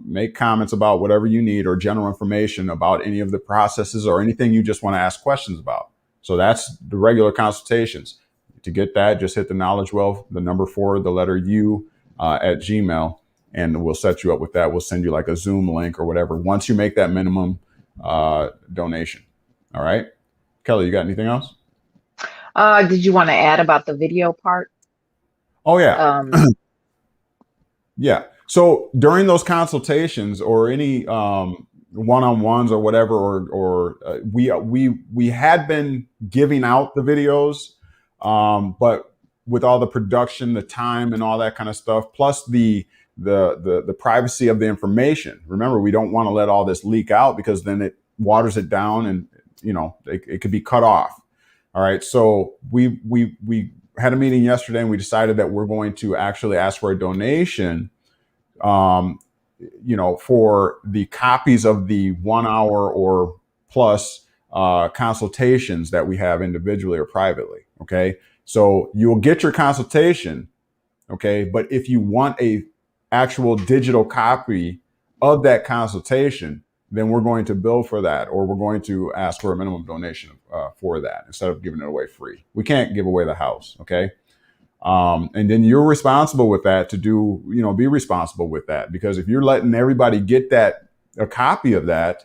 make comments about whatever you need or general information about any of the processes or anything you just want to ask questions about. So that's the regular consultations. To get that, just hit the Knowledge Wealth, the number 4, the letter U at Gmail, and we'll set you up with that. We'll send you like a Zoom link or whatever once you make that minimum donation. All right. Kelly, you got anything else? Did you want to add about the video part? Oh, yeah. Yeah. So during those consultations or any one-on-ones or whatever, we had been giving out the videos, but with all the production, the time and all that kind of stuff, plus the privacy of the information. Remember, we don't want to let all this leak out because then it waters it down and, it could be cut off. All right. So we had a meeting yesterday and we decided that we're going to actually ask for a donation, for the copies of the 1 hour or plus consultations that we have individually or privately. Okay. So you'll get your consultation. Okay. But if you want a actual digital copy of that consultation, then we're going to bill for that, or we're going to ask for a minimum donation for that instead of giving it away free. We can't give away the house. Okay. And then you're responsible with that to do, be responsible with that, because if you're letting everybody get a copy of that,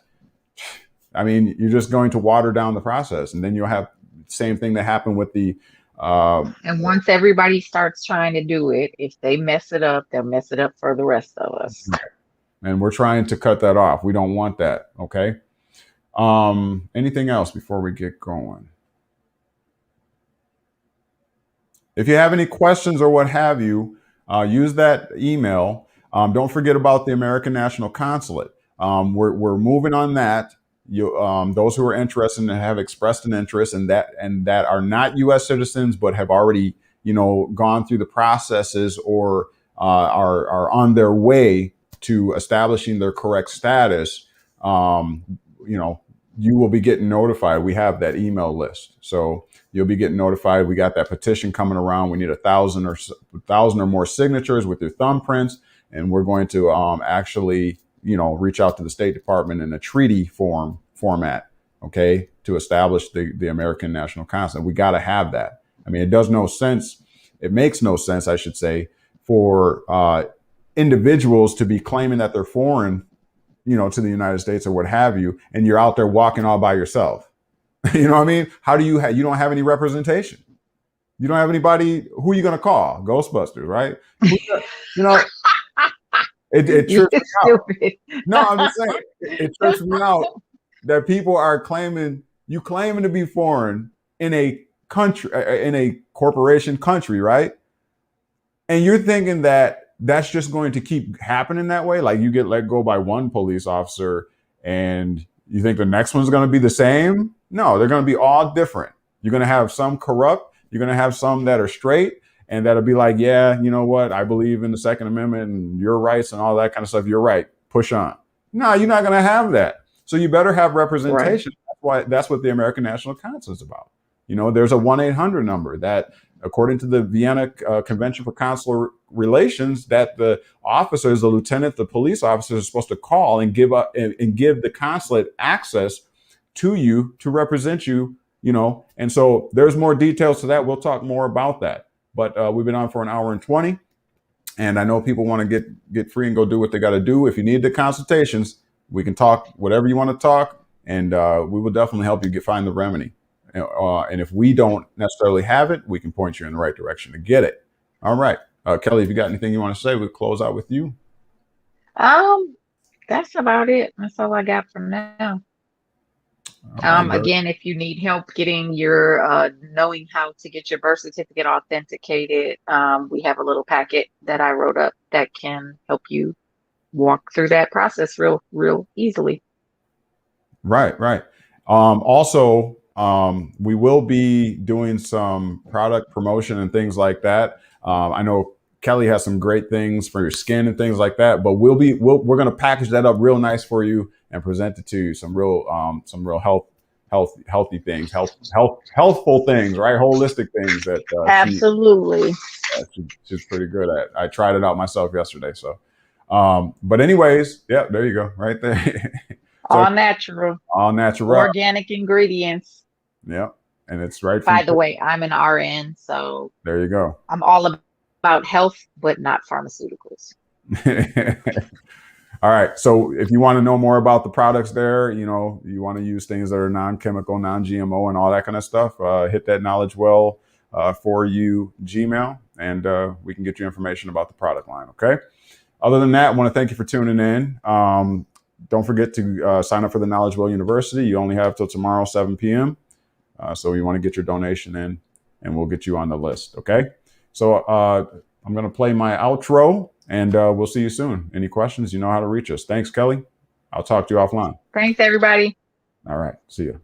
I mean, you're just going to water down the process, and then you'll have the same thing that happened with the, and once everybody starts trying to do it, if they mess it up, they'll mess it up for the rest of us. And we're trying to cut that off. We don't want that. Okay. Anything else before we get going? If you have any questions or what have you, use that email. Don't forget about the American National Consulate. We're moving on that. Those who are interested and have expressed an interest and that are not U.S. citizens but have already gone through the processes or are on their way to establishing their correct status, you will be getting notified. We have that email list, so you'll be getting notified. We got that petition coming around. We need 1,000 or more signatures with your thumbprints, and we're going to actually reach out to the State Department in a treaty format, okay, to establish the American National Consulate. We got to have that. I mean, it makes no sense, I should say, for individuals to be claiming that they're foreign, to the United States or what have you, and you're out there walking all by yourself. You know what I mean? How do you don't have any representation? You don't have anybody. Who are you going to call? Ghostbusters, right? It trips me out. No, I'm just saying it trips me out that people are claiming to be foreign in a country, in a corporation country, right? And you're thinking that that's just going to keep happening that way. Like you get let go by one police officer and you think the next one's going to be the same. No, they're going to be all different. You're going to have some corrupt. You're going to have some that are straight and that'll be like, yeah, you know what? I believe in the Second Amendment and your rights and all that kind of stuff. You're right. Push on. No, you're not going to have that. So you better have representation. Right. That's what the American National Council is about. There's a 1-800 number that, according to the Vienna Convention for Consular Relations, that the officers, the lieutenant, the police officers are supposed to call and give the consulate access to you to represent you, And so there's more details to that. We'll talk more about that. But we've been on for 1 hour and 20, and I know people want to get free and go do what they got to do. If you need the consultations, we can talk whatever you want to talk, and we will definitely help you find the remedy. And if we don't necessarily have it, we can point you in the right direction to get it. All right. Kelly, if you got anything you want to say, we'll close out with you. That's about it. That's all I got for now. All right, very Again, if you need help getting your knowing how to get your birth certificate authenticated, we have a little packet that I wrote up that can help you walk through that process real easily. right, right. Also, we will be doing some product promotion and things like that. I know Kelly has some great things for your skin and things like that, but we're going to package that up real nice for you and present it to you. Some real healthy things, healthful things, right? Holistic things that Absolutely. she's pretty good at. I tried it out myself yesterday. So, but anyways, yeah, there you go, right there. So, all natural, organic ingredients. Yeah, and it's right. By the way, I'm an RN, so there you go. I'm all about health, but not pharmaceuticals. All right. So if you want to know more about the products there, you want to use things that are non-chemical, non-GMO and all that kind of stuff, hit that Knowledge Well for you Gmail, and we can get you information about the product line. Okay. Other than that, I want to thank you for tuning in. Don't forget to sign up for the Knowledge Well University. You only have till tomorrow, 7 p.m. So you want to get your donation in, and we'll get you on the list. Okay. So I'm going to play my outro, and we'll see you soon. Any questions, you know how to reach us. Thanks, Kelly. I'll talk to you offline. Thanks, everybody. All right. See you.